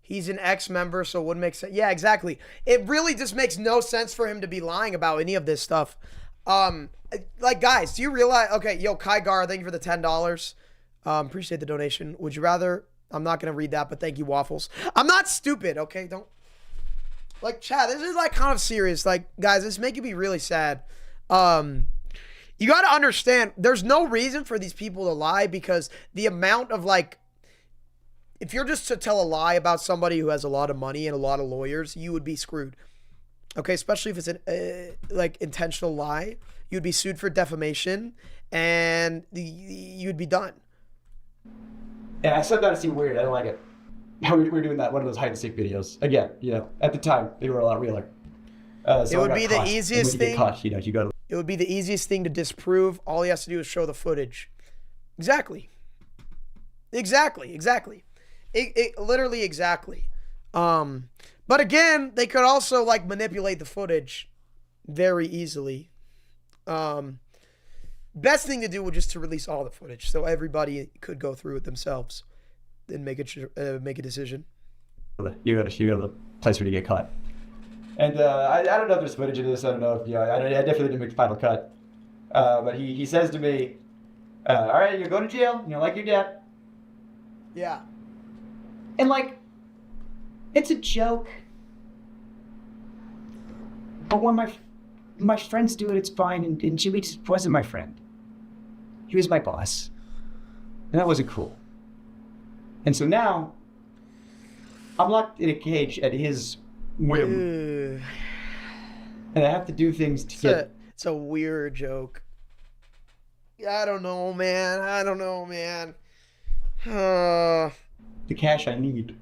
He's an ex-member, so it wouldn't make sense. Yeah, exactly. It really just makes no sense for him to be lying about any of this stuff. Like, guys, do you realize? Okay, yo, Kai Gar, thank you for the $10. Appreciate the donation. Would you rather? I'm not gonna read that, but thank you, Waffles. I'm not stupid, okay? Don't. Like, Chad, this is like kind of serious. Like, guys, this is making me really sad. You got to understand, there's no reason for these people to lie because the amount of like, if you're just to tell a lie about somebody who has a lot of money and a lot of lawyers, you would be screwed. Okay, especially if it's an like intentional lie, you'd be sued for defamation and you'd be done. Yeah, I said that to seem weird. I don't like it. We were doing that one of those hide and seek videos again. You know, at the time they were a lot realer. So it would be the easiest thing. Caught, you know, you go to. It would be the easiest thing to disprove. All he has to do is show the footage. Exactly. It literally exactly. But again, they could also like manipulate the footage very easily. Best thing to do would just to release all the footage so everybody could go through it themselves and make a decision. You go to the place where you get caught. And I don't know if there's footage of this. I don't know if, you know, I definitely didn't make the final cut. But he says to me, all right, you're going to jail, you know, like your dad. Yeah. And like, it's a joke. But when my friends do it, it's fine. And Jimmy just wasn't my friend. He was my boss. And that wasn't cool. And so now, I'm locked in a cage at his whim. And I have to do things to get... It's a weird joke. I don't know, man. The cash I need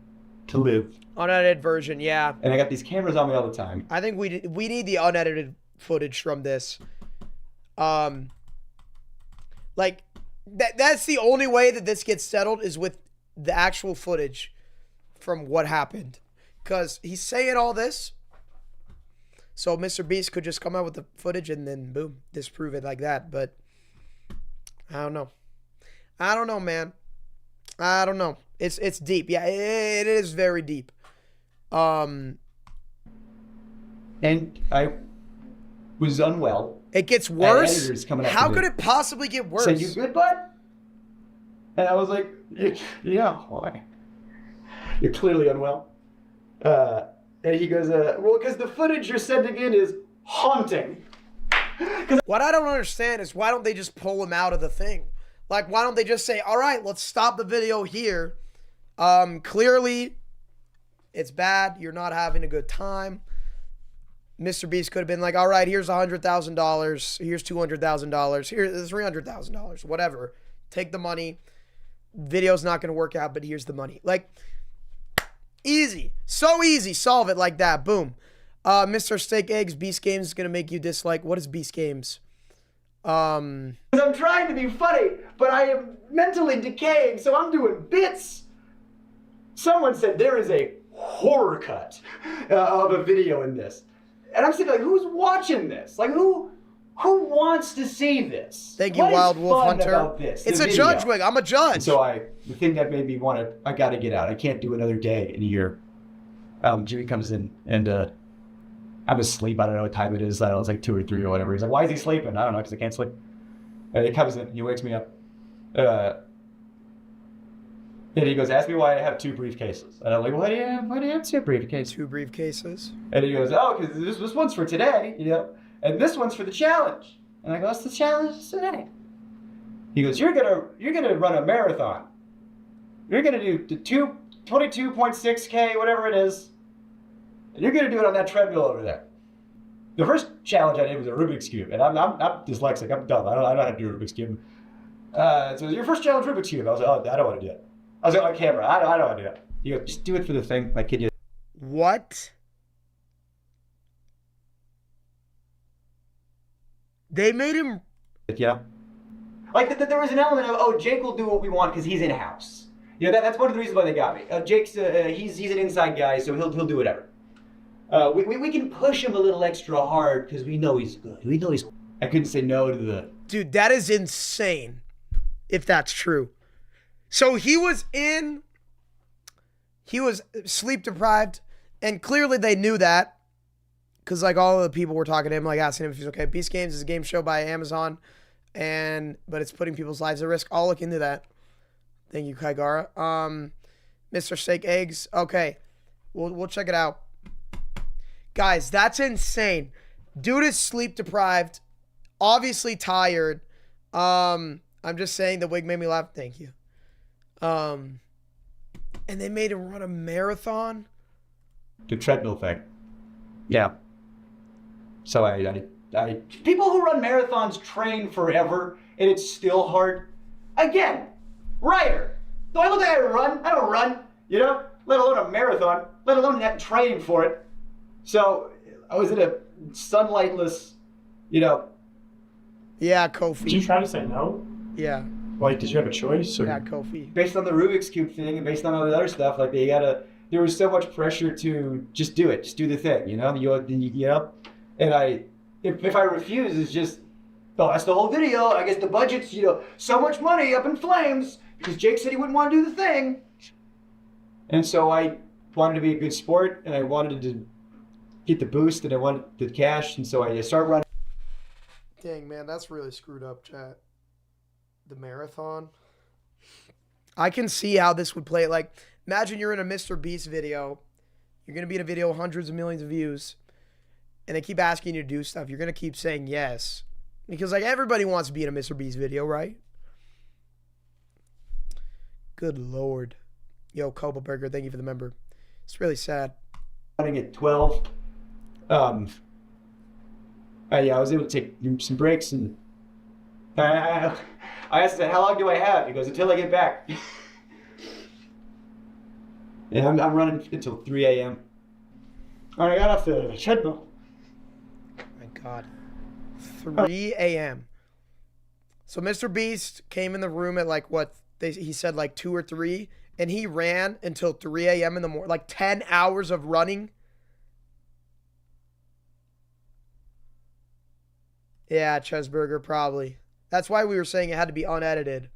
to live. Unedited version, yeah. And I got these cameras on me all the time. I think we need the unedited footage from this. Like, that's the only way that this gets settled is with the actual footage from what happened. Because he's saying all this, so MrBeast could just come out with the footage and then boom, disprove it like that. But I don't know, man. I don't know. It's deep. Yeah, it is very deep. And I was unwell. It gets worse. Editors coming up How could it possibly get worse? Said, you good, bud? And I was like, yeah, why? You're clearly unwell. And he goes, well, because the footage you're sending in is haunting. What I don't understand is why don't they just pull him out of the thing? Like, why don't they just say, all right, let's stop the video here. Clearly, It's bad. You're not having a good time. Mr. Beast could have been like, all right, here's $100,000. Here's $200,000. Here's $300,000. Whatever. Take the money. Video's not going to work out, but here's the money. Like, easy. So easy. Solve it like that. Boom. Mr. Steak Eggs, Beast Games is going to make you dislike. What is Beast Games? I'm trying to be funny, but I am mentally decaying, so I'm doing bits. Someone said there is a horror cut of a video in this. And I'm saying, like, who's watching this? Like, who wants to see this? Thank you, What is Wild Wolf fun Hunter. about this? It's The a video. judge wig. I'm a judge. And so the thing that made me want to, I got to get out. I can't do another day in a year. Jimmy comes in and I'm asleep. I don't know what time it is. I don't know, it's like 2 or 3 or whatever. He's like, why is he sleeping? I don't know, because I can't sleep. And he comes in, he wakes me up. And he goes, ask me why I have 2 briefcases. And I'm like, why do you have 2 briefcases? 2 briefcases. And he goes, oh, because this one's for today, you know, and this one's for the challenge. And I go, what's the challenge today? He goes, you're gonna run a marathon. You're gonna do the 22.6K, whatever it is. And you're gonna do it on that treadmill over there. The first challenge I did was a Rubik's Cube, and I'm dyslexic. I'm dumb. I don't know how to do a Rubik's Cube. So your first challenge, Rubik's Cube. I was like, oh, I don't want to do it. I was like, on camera. I don't want to do it. He goes, just do it for the thing. My kid. What? They made him. Yeah. Like there was an element of, oh, Jake will do what we want because he's in house. You know, that's one of the reasons why they got me. Jake's he's an inside guy, so he'll do whatever. We can push him a little extra hard because we know he's good. We know he's. I couldn't say no to the. Dude, that is insane. If that's true. So he was sleep deprived, and clearly they knew that, because like all of the people were talking to him, like asking him if he's okay. Beast Games is a game show by Amazon, but it's putting people's lives at risk. I'll look into that. Thank you, Kaigara. Mr. Steak Eggs. Okay, we'll check it out. Guys, that's insane. Dude is sleep deprived, obviously tired. I'm just saying the wig made me laugh. Thank you. And they made him run a marathon. The treadmill thing. Yeah. So I people who run marathons train forever, and it's still hard. Again, Ryder. Do I look like I run? I don't run, you know? Let alone a marathon, let alone have trained for it. So I was in a sunlightless, you know. Yeah, Kofi. Did you try to say no? Yeah. Like, did you have a choice? Or? Yeah, Kofi. Based on the Rubik's Cube thing and based on all the other stuff, like there was so much pressure to just do it, just do the thing, you know? And if I refuse, it's just, oh, that's the whole video. I guess the budget's, so much money up in flames because Jake said he wouldn't want to do the thing. And so I wanted to be a good sport and I wanted to get the boost and I wanted the cash. And so I started running. Dang, man, that's really screwed up, chat. The marathon. I can see how this would play. Like, imagine you're in a MrBeast video. You're going to be in a video with hundreds of millions of views. And they keep asking you to do stuff. You're going to keep saying yes. Because, like, everybody wants to be in a MrBeast video, right? Good Lord. Yo, Koba Burger, thank you for the member. It's really sad. Running at 12. I was able to take some breaks and I asked him, how long do I have? He goes, until I get back. And I'm running until 3 a.m. I got off the treadmill. My God. 3 a.m. So MrBeast came in the room at like what? He said like 2 or 3. And he ran until 3 a.m. in the morning. Like 10 hours of running. Yeah, Chesburger, probably. That's why we were saying it had to be unedited.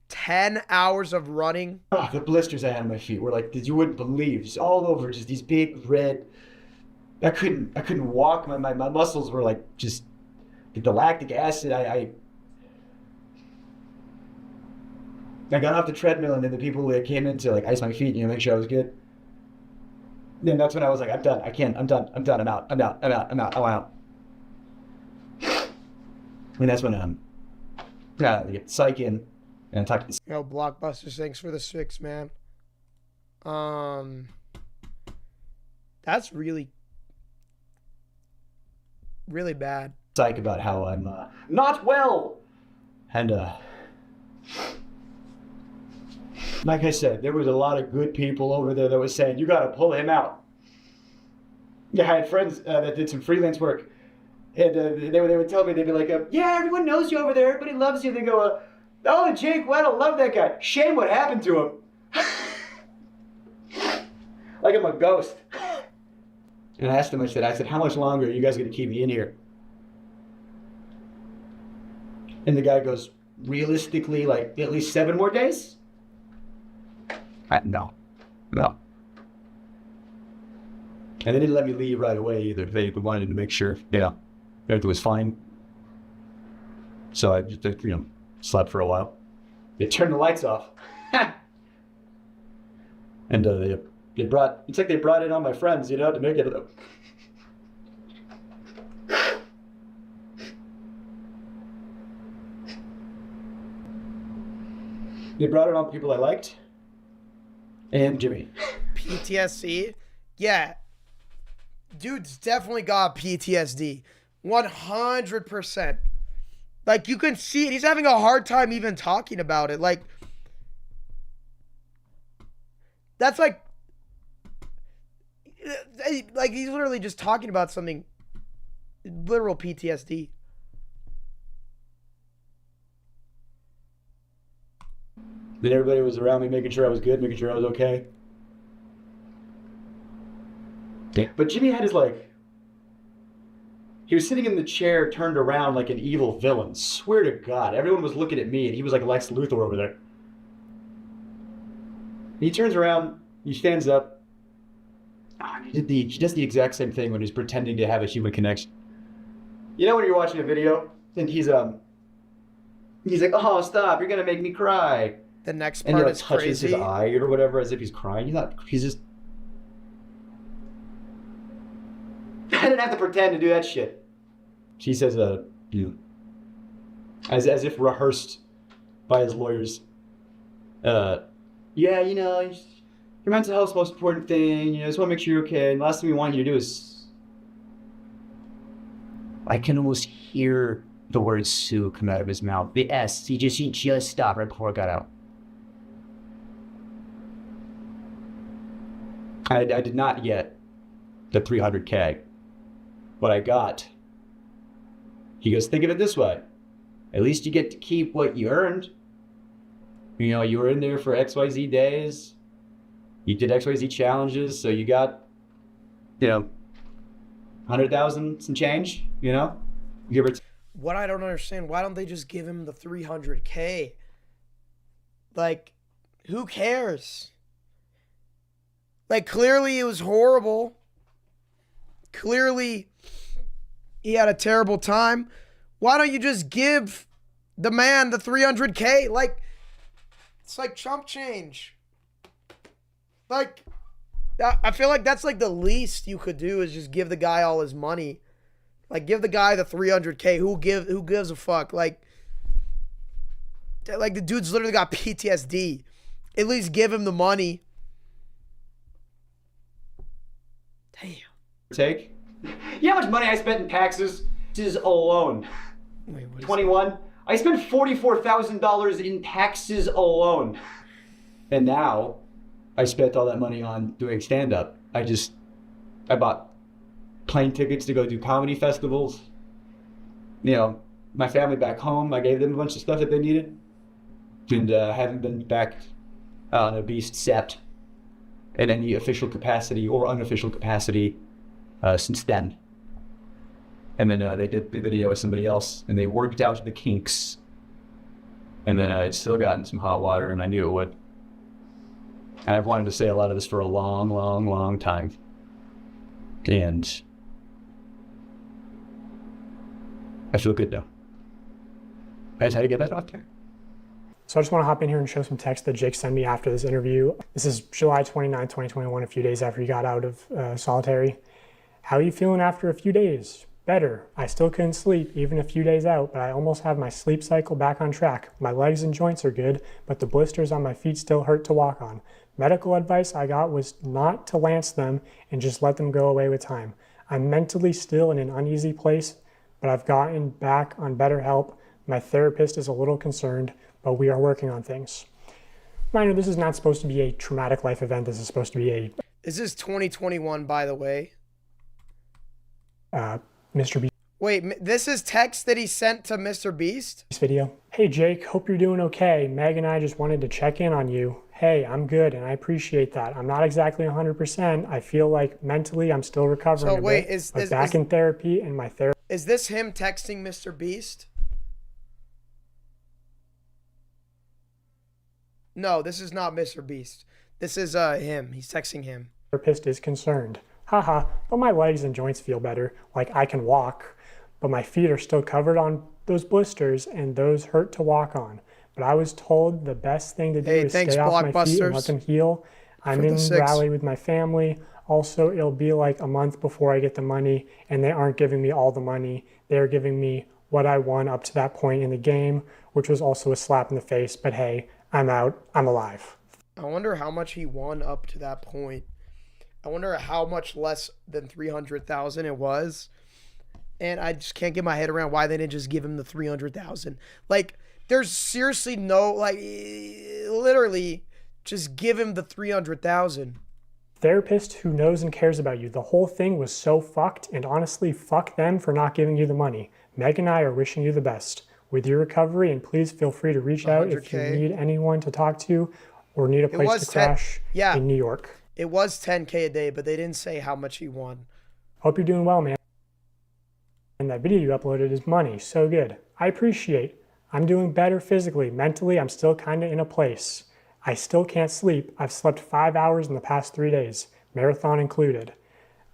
10 hours of running. Oh, the blisters I had on my feet were like, you wouldn't believe, just all over, just these big red. I couldn't walk. My muscles were like just the lactic acid. I got off the treadmill and then the people that came in to like ice my feet, make sure I was good. Then that's when I was like, I'm done. I can't. I'm done. I'm out. I'm out. And that's when I get psych in, and talked to Yo, Blockbusters, thanks for the 6, man. That's really bad. Psych about how I'm not well. And like I said, there was a lot of good people over there that was saying, you gotta pull him out. Yeah, I had friends that did some freelance work, and they would tell me, they'd be like, yeah, everyone knows you over there, everybody loves you. They go, oh, Jake Weddle, love that guy. Shame what happened to him. Like I'm a ghost. And I asked him, I said, how much longer are you guys gonna keep me in here? And the guy goes, realistically, like at least 7 more days? No. And they didn't let me leave right away either. They wanted to make sure, everything was fine. So I just, slept for a while. They turned the lights off. And it's like they brought in all my friends, to make it. They brought in all the people I liked. And Jimmy. PTSD? Yeah. Dude's definitely got PTSD. 100%. Like, you can see it. He's having a hard time even talking about it. Like, that's like he's literally just talking about something. Literal PTSD. Then everybody was around me making sure I was good, making sure I was okay. But Jimmy had his he was sitting in the chair turned around like an evil villain. Swear to God, everyone was looking at me and he was like Lex Luthor over there. He turns around, he stands up. He does the exact same thing when he's pretending to have a human connection. You know when you're watching a video and he's like, oh, stop, you're gonna make me cry. The next And part he is touches crazy. his eye or whatever as if he's crying. He's just... I didn't have to pretend to do that shit. She says, as if rehearsed by his lawyers. Yeah, your mental health's the most important thing. I just want to make sure you're okay. And the last thing we want you to do is... I can almost hear the word Sue come out of his mouth. The S. He just stopped right before it got out. I did not get the 300K. What I got, he goes, think of it this way. At least you get to keep what you earned. You were in there for XYZ days. You did XYZ challenges, so you got, 100,000 some change, Give or What I don't understand, why don't they just give him the 300K? Like, who cares? Like, clearly it was horrible. Clearly he had a terrible time. Why don't you just give the man the 300K? Like, it's like chump change. Like, I feel like that's like the least you could do is just give the guy all his money. Like, give the guy the 300K. Who gives a fuck? Like the dude's literally got PTSD. At least give him the money. Damn. Take. You know how much money I spent in taxes? Taxes alone. Wait, what is 21. I spent $44,000 in taxes alone. And now I spent all that money on doing stand-up. I bought plane tickets to go do comedy festivals. My family back home, I gave them a bunch of stuff that they needed. And haven't been back on a Beast set in any official capacity or unofficial capacity since then. And then they did the video with somebody else, and they worked out the kinks. And then I'd still gotten some hot water, and I knew it would. And I've wanted to say a lot of this for a long, long, long time. And I feel good now. I just had to get that off there. So I just want to hop in here and show some text that Jake sent me after this interview. This is July 29, 2021, a few days after he got out of solitary. How are you feeling after a few days? Better. I still couldn't sleep, even a few days out, but I almost have my sleep cycle back on track. My legs and joints are good, but the blisters on my feet still hurt to walk on. Medical advice I got was not to lance them and just let them go away with time. I'm mentally still in an uneasy place, but I've gotten back on better help. My therapist is a little concerned, but we are working on things. Minor, this is not supposed to be a traumatic life event. This is supposed to be a... This is 2021, by the way. MrBeast Wait, this is text that he sent to MrBeast? video. Hey Jake, hope you're doing okay. Meg and I just wanted to check in on you. Hey, I'm good and I appreciate that. I'm not exactly 100%. I feel like mentally I'm still recovering So wait, a bit, but in therapy and my therapist. Is this him texting MrBeast? No, this is not MrBeast. This is him. He's texting him. Therapist is concerned. Haha, but my legs and joints feel better. Like I can walk, but my feet are still covered on those blisters and those hurt to walk on. But I was told the best thing to do is stay off my feet and let them heal. I'm in Raleigh with my family. Also, it'll be like a month before I get the money, and they aren't giving me all the money. They're giving me what I won up to that point in the game, which was also a slap in the face. But hey, I'm out. I'm alive. I wonder how much he won up to that point. I wonder how much less than 300,000 it was. And I just can't get my head around why they didn't just give him the 300,000. Like, there's seriously no, like, literally just give him the 300,000. Therapist who knows and cares about you. The whole thing was so fucked, and honestly, fuck them for not giving you the money. Meg and I are wishing you the best with your recovery, and please feel free to reach out if you need anyone to talk to or need a place to crash in New York. It was 10K a day, but they didn't say how much he won. Hope you're doing well, man. And that video you uploaded is money. So good. I appreciate. I'm doing better physically. Mentally, I'm still kind of in a place. I still can't sleep. I've slept 5 hours in the past 3 days, marathon included.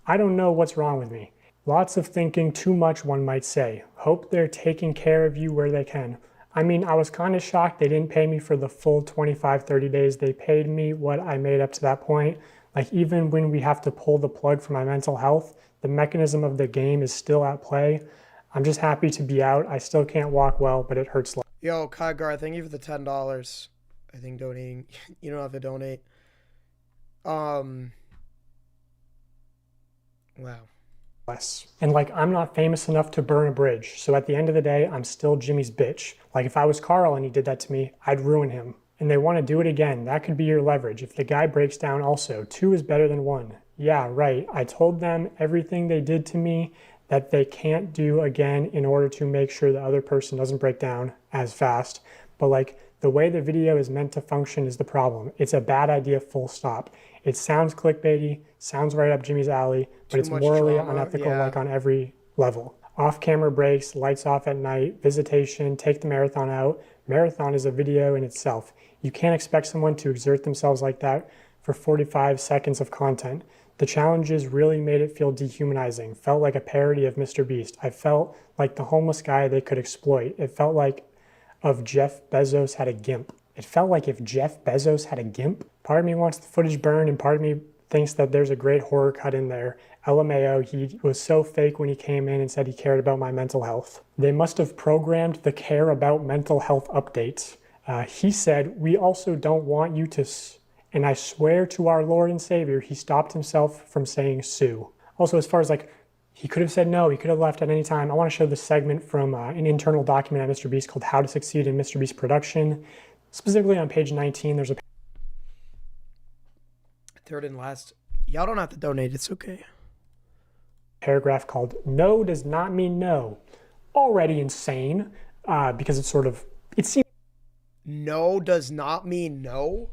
I don't know what's wrong with me. Lots of thinking, too much, one might say. Hope they're taking care of you where they can. I mean, I was kind of shocked they didn't pay me for the full 25, 30 days. They paid me what I made up to that point. Like, even when we have to pull the plug for my mental health, the mechanism of the game is still at play. I'm just happy to be out. I still can't walk well, but it hurts. Yo, Kygar, thank you for the $10. I think donating. You don't have to donate. Wow. And like, I'm not famous enough to burn a bridge. So at the end of the day, I'm still Jimmy's bitch. Like, if I was Carl and he did that to me, I'd ruin him. And they want to do it again. That could be your leverage. If the guy breaks down also, 2 is better than 1. Yeah, right. I told them everything they did to me that they can't do again in order to make sure the other person doesn't break down as fast. But like, the way the video is meant to function is the problem. It's a bad idea, full stop. It sounds clickbaity, sounds right up Jimmy's alley, but it's morally unethical, like on every level. Off-camera breaks, lights off at night, visitation, take the marathon out. Marathon is a video in itself. You can't expect someone to exert themselves like that for 45 seconds of content. The challenges really made it feel dehumanizing, felt like a parody of MrBeast. I felt like the homeless guy they could exploit. It felt like if Jeff Bezos had a GIMP. It felt like if Jeff Bezos had a GIMP. Part of me wants the footage burned, and part of me thinks that there's a great horror cut in there. LMAO, he was so fake when he came in and said he cared about my mental health. They must have programmed the care about mental health updates. He said, we also don't want you to, and I swear to our Lord and Savior, he stopped himself from saying sue. Also, as far as like, he could have said no, he could have left at any time. I want to show this segment from an internal document at MrBeast called How to Succeed in MrBeast Production. Specifically on page 19, there's a third and last. Y'all don't have to donate, it's okay. Paragraph called No Does Not Mean No. Already insane, because it's sort of, it seems. No does not mean no?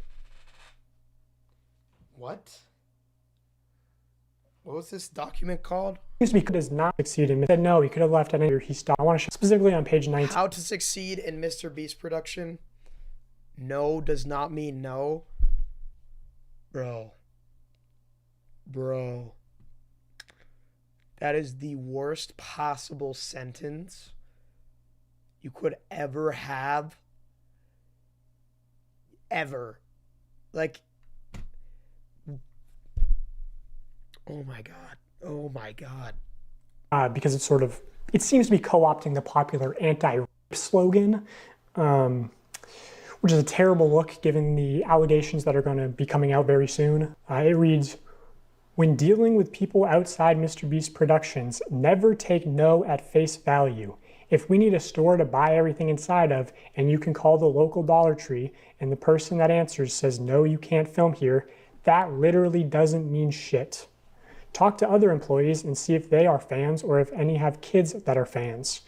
What? What was this document called? Seems to be does not succeed in. Said no, he could have left at any. He stopped. I want to show specifically on page 19. How to succeed in MrBeast production. No does not mean no. Bro. That is the worst possible sentence you could ever have. Ever. Like, oh my God. Oh my God. because it seems to be co-opting the popular anti-rape slogan, which is a terrible look given the allegations that are going to be coming out very soon. It reads, "When dealing with people outside MrBeast Productions, never take no at face value. If we need a store to buy everything inside of, and you can call the local Dollar Tree, and the person that answers says, no, you can't film here, that literally doesn't mean shit. Talk to other employees and see if they are fans or if any have kids that are fans.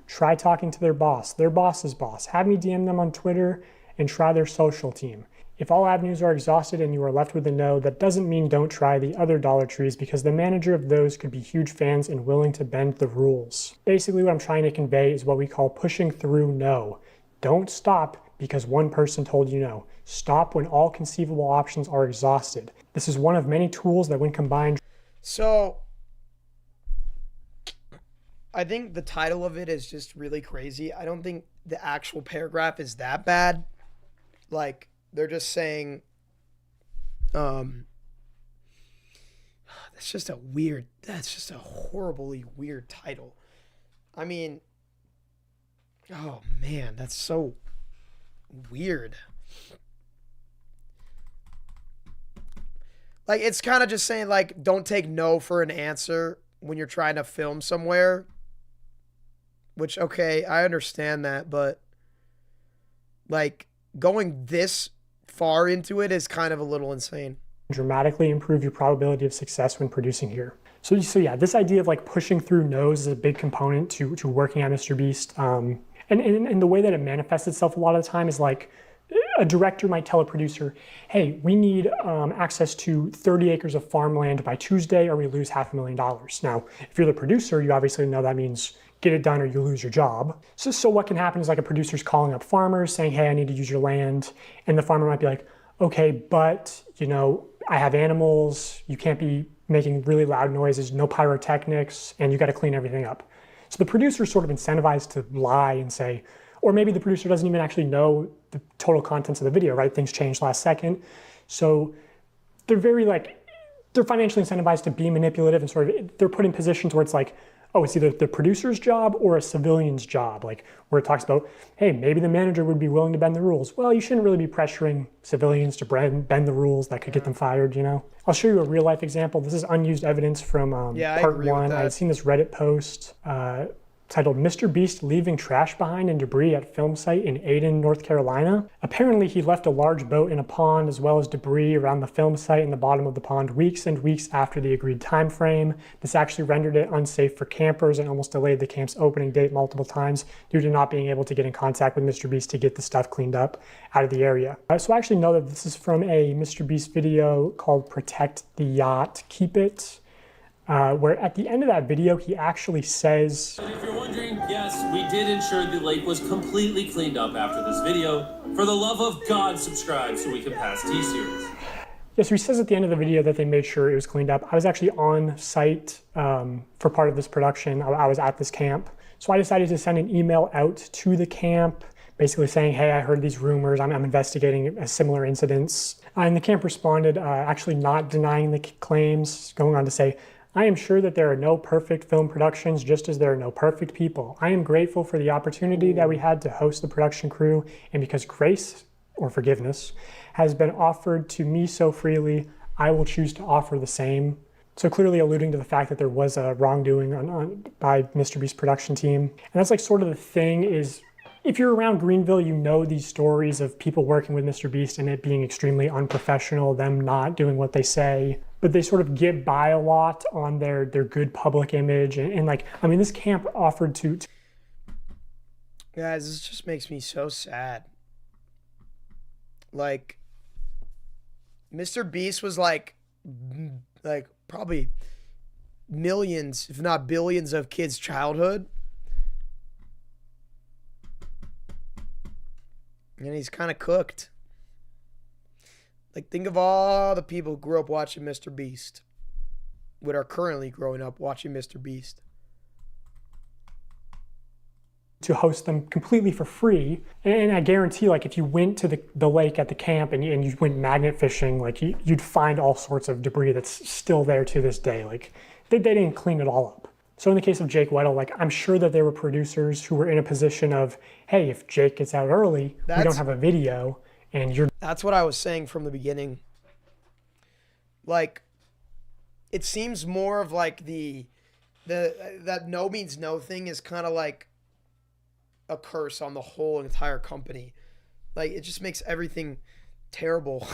Try talking to their boss's boss. Have me DM them on Twitter and try their social team. If all avenues are exhausted and you are left with a no, that doesn't mean don't try the other Dollar Trees because the manager of those could be huge fans and willing to bend the rules." Basically what I'm trying to convey is what we call pushing through no. Don't stop because one person told you no. Stop when all conceivable options are exhausted. This is one of many tools that when combined... So, I think the title of it is just really crazy. I don't think the actual paragraph is that bad. Like, they're just saying, that's just a horribly weird title. I mean, oh man, that's so weird. Like, it's kind of just saying, like, don't take no for an answer when you're trying to film somewhere. Which, okay, I understand that, but, like, going this far into it is kind of a little insane. Dramatically improve your probability of success when producing here. So yeah, this idea of like pushing through no's is a big component to working at MrBeast. And the way that it manifests itself a lot of the time is like a director might tell a producer, hey, we need access to 30 acres of farmland by Tuesday or we lose $500,000. Now, if you're the producer, you obviously know that means get it done or you lose your job. So what can happen is like a producer's calling up farmers saying, hey, I need to use your land. And the farmer might be like, okay, but you know, I have animals, you can't be making really loud noises, no pyrotechnics, and you got to clean everything up. So the producer's sort of incentivized to lie and say, or maybe the producer doesn't even actually know the total contents of the video, right? Things changed last second. So they're they're financially incentivized to be manipulative and sort of, they're put in positions where it's like, oh, it's either the producer's job or a civilian's job, like where it talks about, hey, maybe the manager would be willing to bend the rules. Well, you shouldn't really be pressuring civilians to bend the rules that could get them fired, you know? I'll show you a real life example. This is unused evidence from part one. I had seen this Reddit post titled MrBeast Leaving Trash Behind and Debris at Film Site in Ayden, North Carolina. Apparently he left a large boat in a pond as well as debris around the film site in the bottom of the pond weeks and weeks after the agreed time frame. This actually rendered it unsafe for campers and almost delayed the camp's opening date multiple times due to not being able to get in contact with MrBeast to get the stuff cleaned up out of the area. So I actually know that this is from a MrBeast video called Protect the Yacht, Keep It. Where at the end of that video, he actually says... If you're wondering, yes, we did ensure the lake was completely cleaned up after this video. For the love of God, subscribe so we can pass T-Series. Yeah, so he says at the end of the video that they made sure it was cleaned up. I was actually on site for part of this production. I was at this camp. So I decided to send an email out to the camp, basically saying, hey, I heard these rumors. I'm investigating similar incidents. And the camp responded, actually not denying the claims, going on to say, I am sure that there are no perfect film productions, just as there are no perfect people. I am grateful for the opportunity that we had to host the production crew, and because grace, or forgiveness, has been offered to me so freely, I will choose to offer the same. So clearly alluding to the fact that there was a wrongdoing by MrBeast production team. And that's like sort of the thing is, if you're around Greenville, you know these stories of people working with MrBeast and it being extremely unprofessional, them not doing what they say, but they sort of get by a lot on their good public image. And like, I mean, this camp offered to... Guys, this just makes me so sad. Like, MrBeast was like probably millions, if not billions of kids' childhood. And he's kind of cooked. Like, think of all the people who grew up watching MrBeast, what are currently growing up watching MrBeast. To host them completely for free. And I guarantee, like, if you went to the lake at the camp and you went magnet fishing, like, you'd find all sorts of debris that's still there to this day. Like, they didn't clean it all up. So in the case of Jake Weddle, like I'm sure that there were producers who were in a position of, hey, if Jake gets out early, we don't have a video, and you're... That's what I was saying from the beginning. Like, it seems more of like that no means no thing is kind of like a curse on the whole entire company. Like, it just makes everything terrible.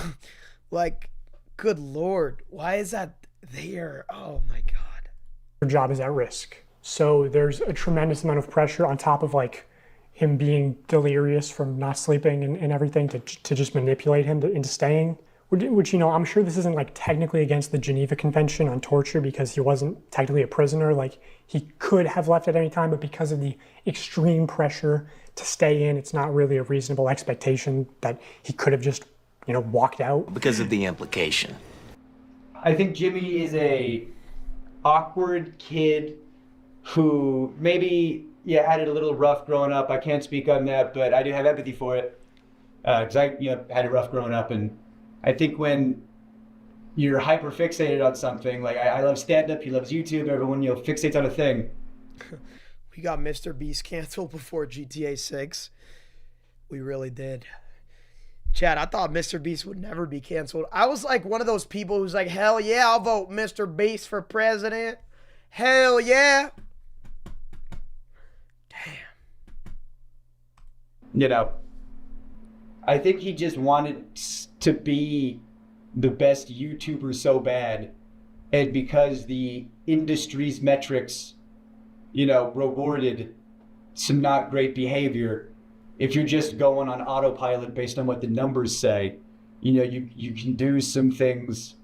Like, good Lord, why is that there? Oh my God. Your job is at risk. So there's a tremendous amount of pressure on top of like him being delirious from not sleeping and everything to just manipulate him into staying. Which, you know, I'm sure this isn't like technically against the Geneva Convention on torture because he wasn't technically a prisoner. Like he could have left at any time, but because of the extreme pressure to stay in, it's not really a reasonable expectation that he could have just, you know, walked out. Because of the implication. I think Jimmy is a awkward kid who maybe, yeah, had it a little rough growing up. I can't speak on that, but I do have empathy for it. Because I, you know, had it rough growing up, and I think when you're hyper fixated on something, like I love stand-up, he loves YouTube, everyone, you know, fixates on a thing. We got MrBeast canceled before GTA 6. We really did. Chad, I thought MrBeast would never be canceled. I was like one of those people who's like, hell yeah, I'll vote MrBeast for president. Hell yeah. Damn. You know, I think he just wanted to be the best YouTuber so bad, and because the industry's metrics, you know, rewarded some not great behavior, if you're just going on autopilot based on what the numbers say, you know, you can do some things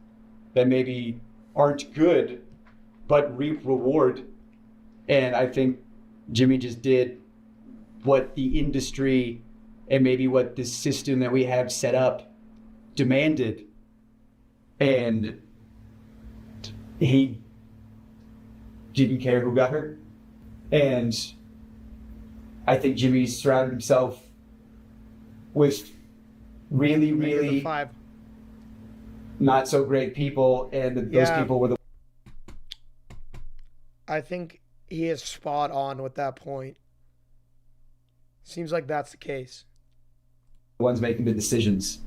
that maybe aren't good, but reap reward. And I think Jimmy just did what the industry and maybe what the system that we have set up demanded. And he didn't care who got hurt. And I think Jimmy surrounded himself with really not so great people, and those people were the I think he is spot on with that point. Seems like that's the case. ones making the decisions.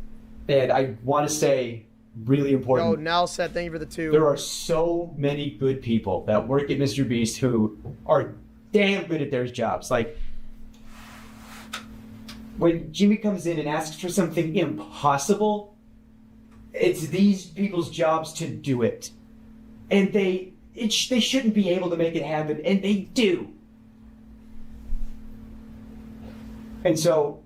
And I want to say, really important. Yo, Nell said thank you for the 2. There are so many good people that work at MrBeast who are damn good at their jobs. Like, when Jimmy comes in and asks for something impossible, it's these people's jobs to do it. And they shouldn't be able to make it happen, and they do. And so,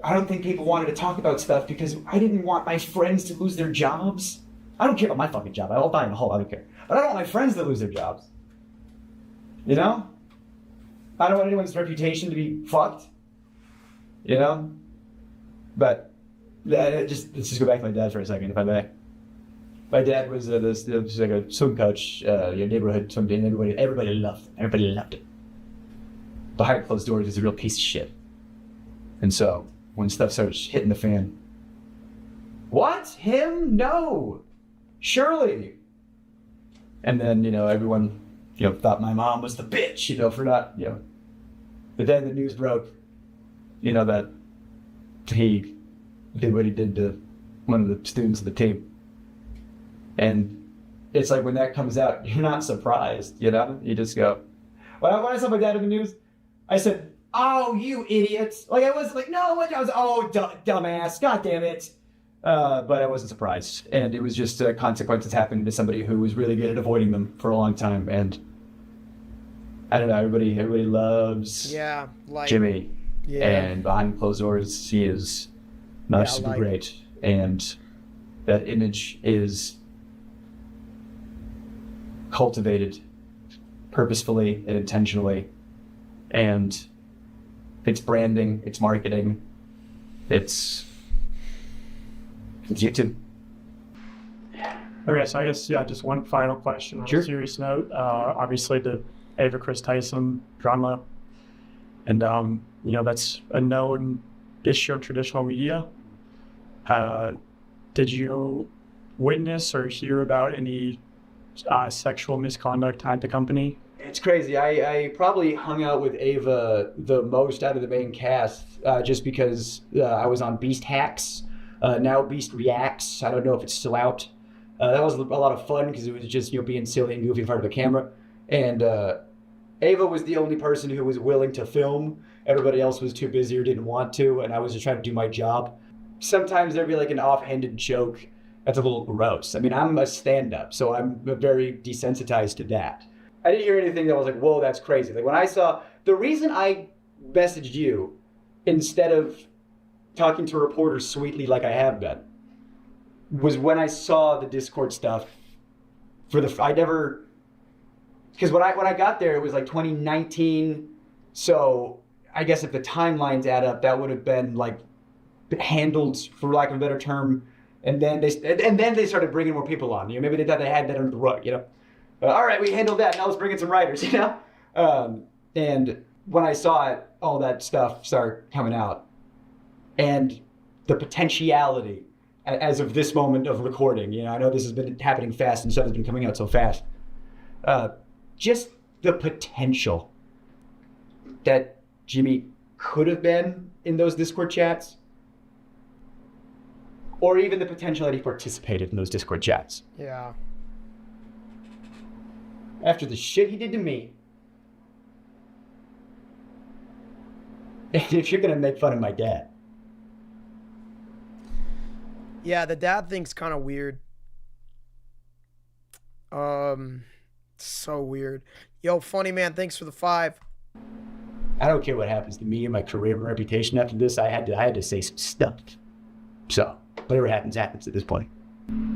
I don't think people wanted to talk about stuff because I didn't want my friends to lose their jobs. I don't care about my fucking job. I'll die in a hole. I don't care. But I don't want my friends to lose their jobs. You know? I don't want anyone's reputation to be fucked. You know? But let's just go back to my dad for a second, if I may. My dad was like a swim coach, neighborhood swim team. Everybody loved him. Everybody loved him. Behind closed doors, he's a real piece of shit. And so, when stuff starts hitting the fan, what? Him? No. Surely. And then, everyone, thought my mom was the bitch, for not, But then the news broke, that he did what he did to one of the students of the team. And it's like when that comes out, you're not surprised, You just go, when I saw my dad in the news, I said, "Oh, you idiots!" Like I was like, "No, I was dumbass, god damn it!" But I wasn't surprised, and it was just consequences happening to somebody who was really good at avoiding them for a long time. And I don't know, everybody loves Jimmy, and behind closed doors, he is not super great, and that image is cultivated purposefully and intentionally, and it's branding, it's marketing, it's YouTube. Okay, so I guess, just one final question on a serious note. Obviously, the Ava Chris Tyson drama, and, that's a known issue of traditional media. Did you witness or hear about any sexual misconduct at the company? It's crazy. I probably hung out with Ava the most out of the main cast just because I was on Beast Hacks, now Beast Reacts. I don't know if it's still out. That was a lot of fun because it was just, being silly and goofy in front of the camera. And Ava was the only person who was willing to film. Everybody else was too busy or didn't want to, and I was just trying to do my job. Sometimes there'd be like an offhanded joke that's a little gross. I mean, I'm a stand-up, so I'm very desensitized to that. I didn't hear anything that was like, whoa, that's crazy. Like when I saw, the reason I messaged you instead of talking to reporters sweetly like I have been was when I saw the Discord stuff because when I got there, it was like 2019. So I guess if the timelines add up, that would have been like handled, for lack of a better term. And then they started bringing more people on. Maybe they thought they had that under the rug, all right, we handled that. Now let's bring in some writers, And when I saw it, all that stuff started coming out. And the potentiality, as of this moment of recording, I know this has been happening fast and stuff has been coming out so fast. Just the potential that Jimmy could have been in those Discord chats, or even the potential that he participated in those Discord chats. Yeah. After the shit he did to me, if you're gonna make fun of my dad. Yeah, the dad thing's kind of weird. So weird. Yo, funny man, thanks for the 5. I don't care what happens to me and my career and reputation after this. I had to say some stuff. So whatever happens at this point.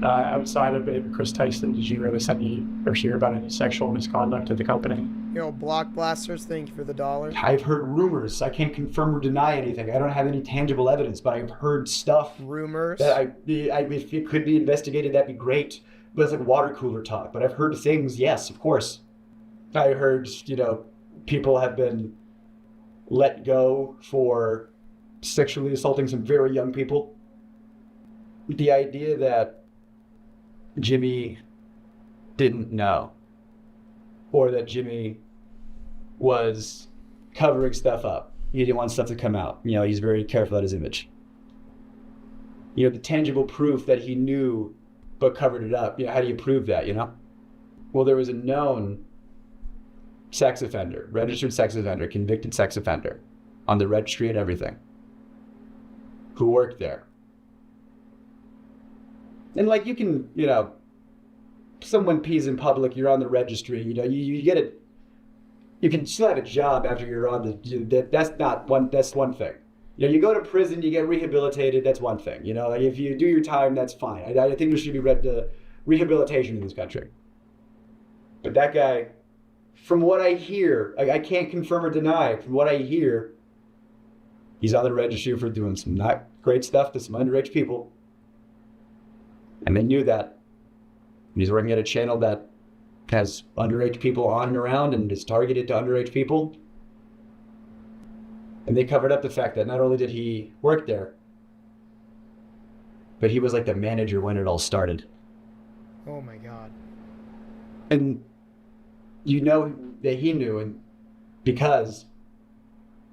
Outside of Chris Tyson, did you really send or hear about any sexual misconduct at the company? Yo, Block Blasters, thank you for the $1. I've heard rumors. I can't confirm or deny anything. I don't have any tangible evidence, but I've heard stuff. Rumors? That if it could be investigated, that'd be great. But it's like water cooler talk. But I've heard things, yes, of course. I heard, people have been let go for sexually assaulting some very young people. The idea that Jimmy didn't know, or that Jimmy was covering stuff up. He didn't want stuff to come out. He's very careful about his image. The tangible proof that he knew but covered it up. How do you prove that, Well, there was a known sex offender, registered sex offender, convicted sex offender on the registry and everything, who worked there. And like you can, someone pees in public, you're on the registry, you get it. You can still have a job after you're on that's one thing. You go to prison, you get rehabilitated, that's one thing. Like if you do your time, that's fine. I think there should be rehabilitation in this country. But that guy, from what I hear, I can't confirm or deny, from what I hear, he's on the registry for doing some not great stuff to some underage people. And they knew that. He's working at a channel that has underage people on and around and is targeted to underage people. And they covered up the fact that not only did he work there, but he was like the manager when it all started. Oh my God. And that he knew, and because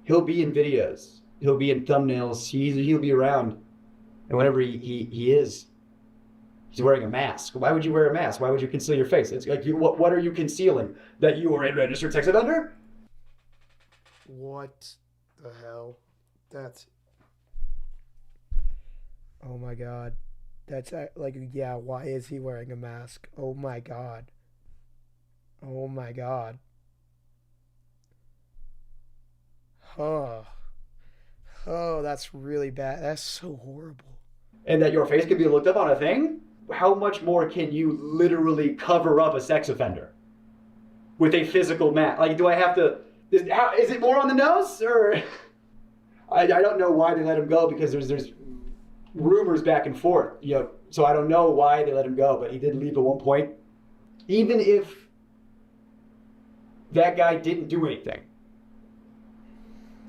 he'll be in videos, he'll be in thumbnails, he'll be around. And whenever he is, he's wearing a mask. Why would you wear a mask? Why would you conceal your face? It's like, what are you concealing? That you are a registered sex offender? What the hell? Oh my God. That's yeah, why is he wearing a mask? Oh my God. Oh my God. Oh, that's really bad. That's so horrible. And that your face can be looked up on a thing? How much more can you literally cover up a sex offender with a physical mask? Like, do I have to? Is it more on the nose, or? I don't know why they let him go, because there's rumors back and forth. So I don't know why they let him go, but he did leave at one point. Even if that guy didn't do anything,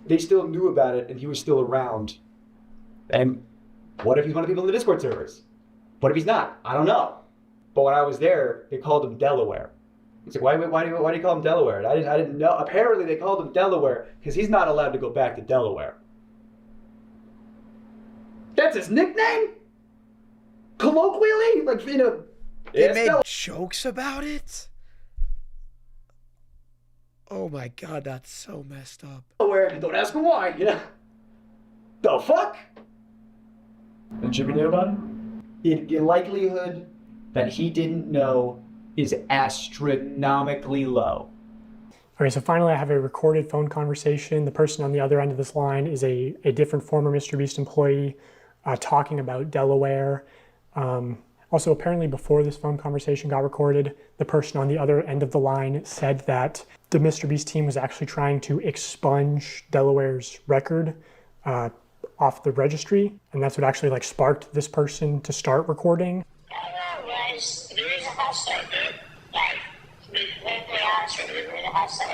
they still knew about it, and he was still around. And what if he's one of the people in the Discord servers? What if he's not? I don't know. But when I was there, they called him Delaware. He's like, why do you call him Delaware? And I didn't know. Apparently they called him Delaware because he's not allowed to go back to Delaware. That's his nickname? Colloquially? Like, you know. They made jokes about it? Oh my god, that's so messed up. Delaware, don't ask him why, you know? The fuck? And Jimmy knew about it? In likelihood that he didn't know is astronomically low. Okay, so finally I have a recorded phone conversation. The person on the other end of this line is a different former MrBeast employee talking about Delaware. Also, apparently before this phone conversation got recorded, the person on the other end of the line said that the MrBeast team was actually trying to expunge Delaware's record off the registry, and that's what actually like sparked this person to start recording. There was a hustler, dude. Like, to be completely honest with you, he was a hustler.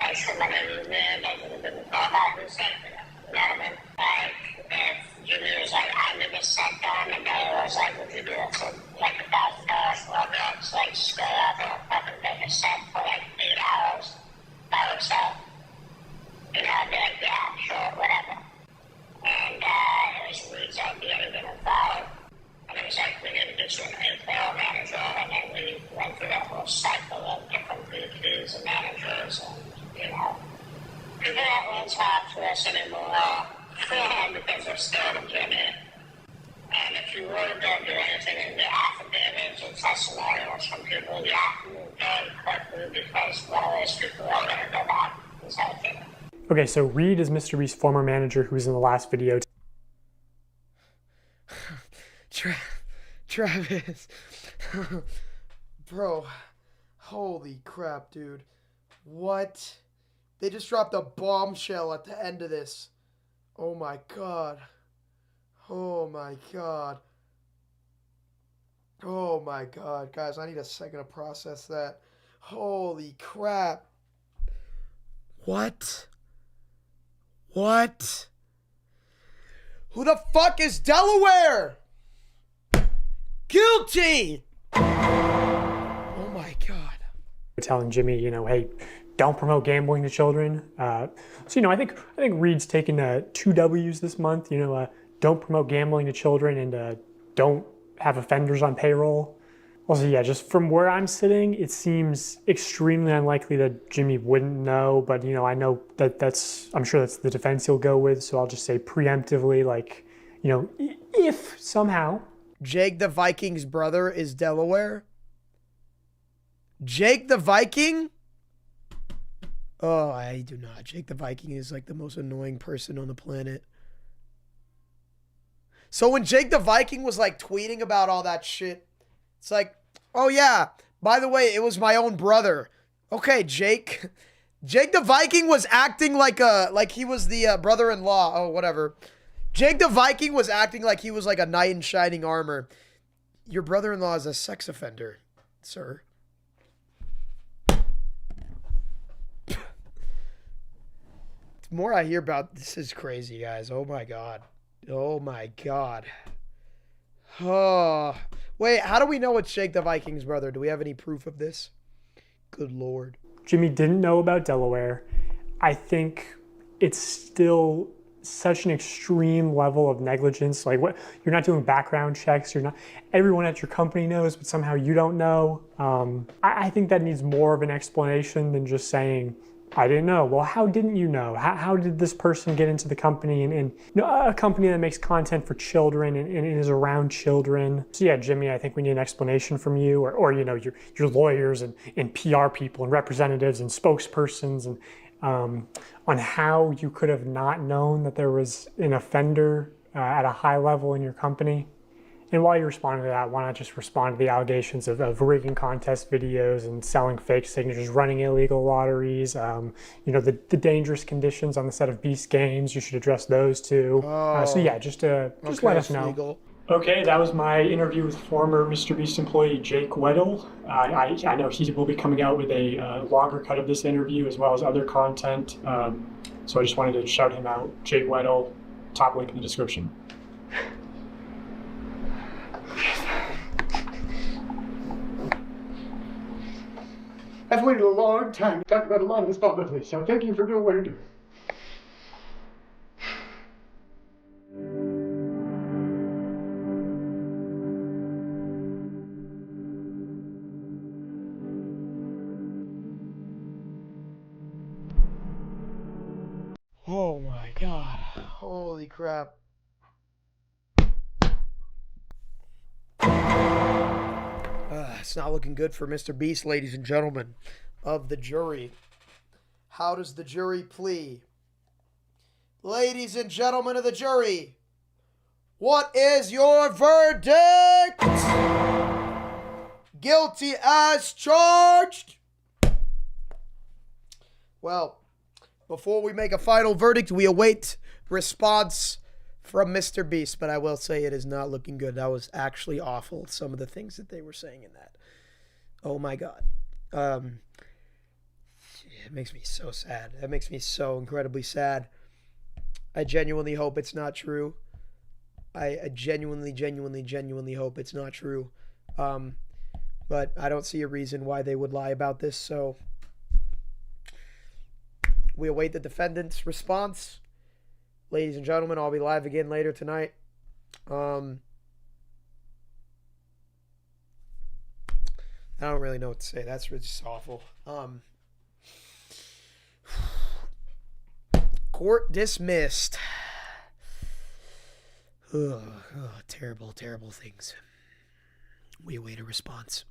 I said my name was man, I didn't call back and say, you know what I mean? Like, if Jimmy was like, I need a set done, and Delaware was like, would you do that for like $1,000? Well, man, just like go out there and fucking make a set for like 8 hours by himself. You know, I'd be like, yeah, sure, whatever. And it was Reed's idea to get involved. And it was like, we need to get you an APL manager, and then we went through that whole cycle of different VPs and managers, and, you know, people that won't talk to us anymore because they're scared of Jimmy. And if you really don't do anything in the affidavits or testimonials from people, you have to move very quickly because one of those people are going to go back and say things. Okay, so Reed is MrBeast's former manager who was in the last video. Travis. Bro, holy crap, dude. What? They just dropped a bombshell at the end of this. Oh my god. Oh my god. Oh my god. Guys, I need a second to process that. Holy crap. What? What? Who the fuck is Delaware? Guilty! Oh my god. Telling Jimmy, you know, hey, don't promote gambling to children. So, you know, I think Reed's taken 2 W's this month. You know, don't promote gambling to children and don't have offenders on payroll. Also, yeah, just from where I'm sitting, it seems extremely unlikely that Jimmy wouldn't know, but, you know, I know I'm sure that's the defense he'll go with, so I'll just say preemptively, like, you know, if somehow. Jake the Viking's brother is Delaware? Jake the Viking? Oh, I do not. Jake the Viking is like the most annoying person on the planet. So when Jake the Viking was like tweeting about all that shit, it's like, oh yeah, by the way, it was my own brother. Okay, Jake. Jake the Viking was acting like he was the brother-in-law. Oh, whatever. Jake the Viking was acting like he was like a knight in shining armor. Your brother-in-law is a sex offender, sir. The more I hear about this is crazy, guys. Oh my god. Oh my god. Oh. Wait, how do we know it's Jake the Viking's brother? Do we have any proof of this? Good lord. Jimmy didn't know about Delaware. I think it's still such an extreme level of negligence. Like, what, you're not doing background checks. You're not. Everyone at your company knows, but somehow you don't know. I think that needs more of an explanation than just saying, I didn't know. Well, how didn't you know? How did this person get into the company and you know, a company that makes content for children and is around children? So yeah, Jimmy, I think we need an explanation from you or you know, your lawyers and PR people and representatives and spokespersons and on how you could have not known that there was an offender at a high level in your company. And while you're responding to that, why not just respond to the allegations of rigging contest videos and selling fake signatures, running illegal lotteries, you know, the dangerous conditions on the set of Beast games. You should address those too. So yeah, just let us know. Legal. Okay, that was my interview with former MrBeast employee Jake Weddle. I know he will be coming out with a longer cut of this interview as well as other content. So I just wanted to shout him out. Jake Weddle, top link in the description. I've waited a long time to talk about a lot of this publicly, so thank you for doing what you're doing. Oh my God. Holy crap. It's not looking good for Mr. Beast, ladies and gentlemen of the jury. How does the jury plea? Ladies and gentlemen of the jury, what is your verdict? Guilty as charged? Well, before we make a final verdict, we await response from Mr. Beast, but I will say it is not looking good. That was actually awful, some of the things that they were saying in that. Oh my God. It makes me so sad. That makes me so incredibly sad. I genuinely hope it's not true. I genuinely hope it's not true. But I don't see a reason why they would lie about this, so we await the defendant's response. Ladies and gentlemen, I'll be live again later tonight. I don't really know what to say. That's just awful. Court dismissed. Terrible, terrible things. We await a response.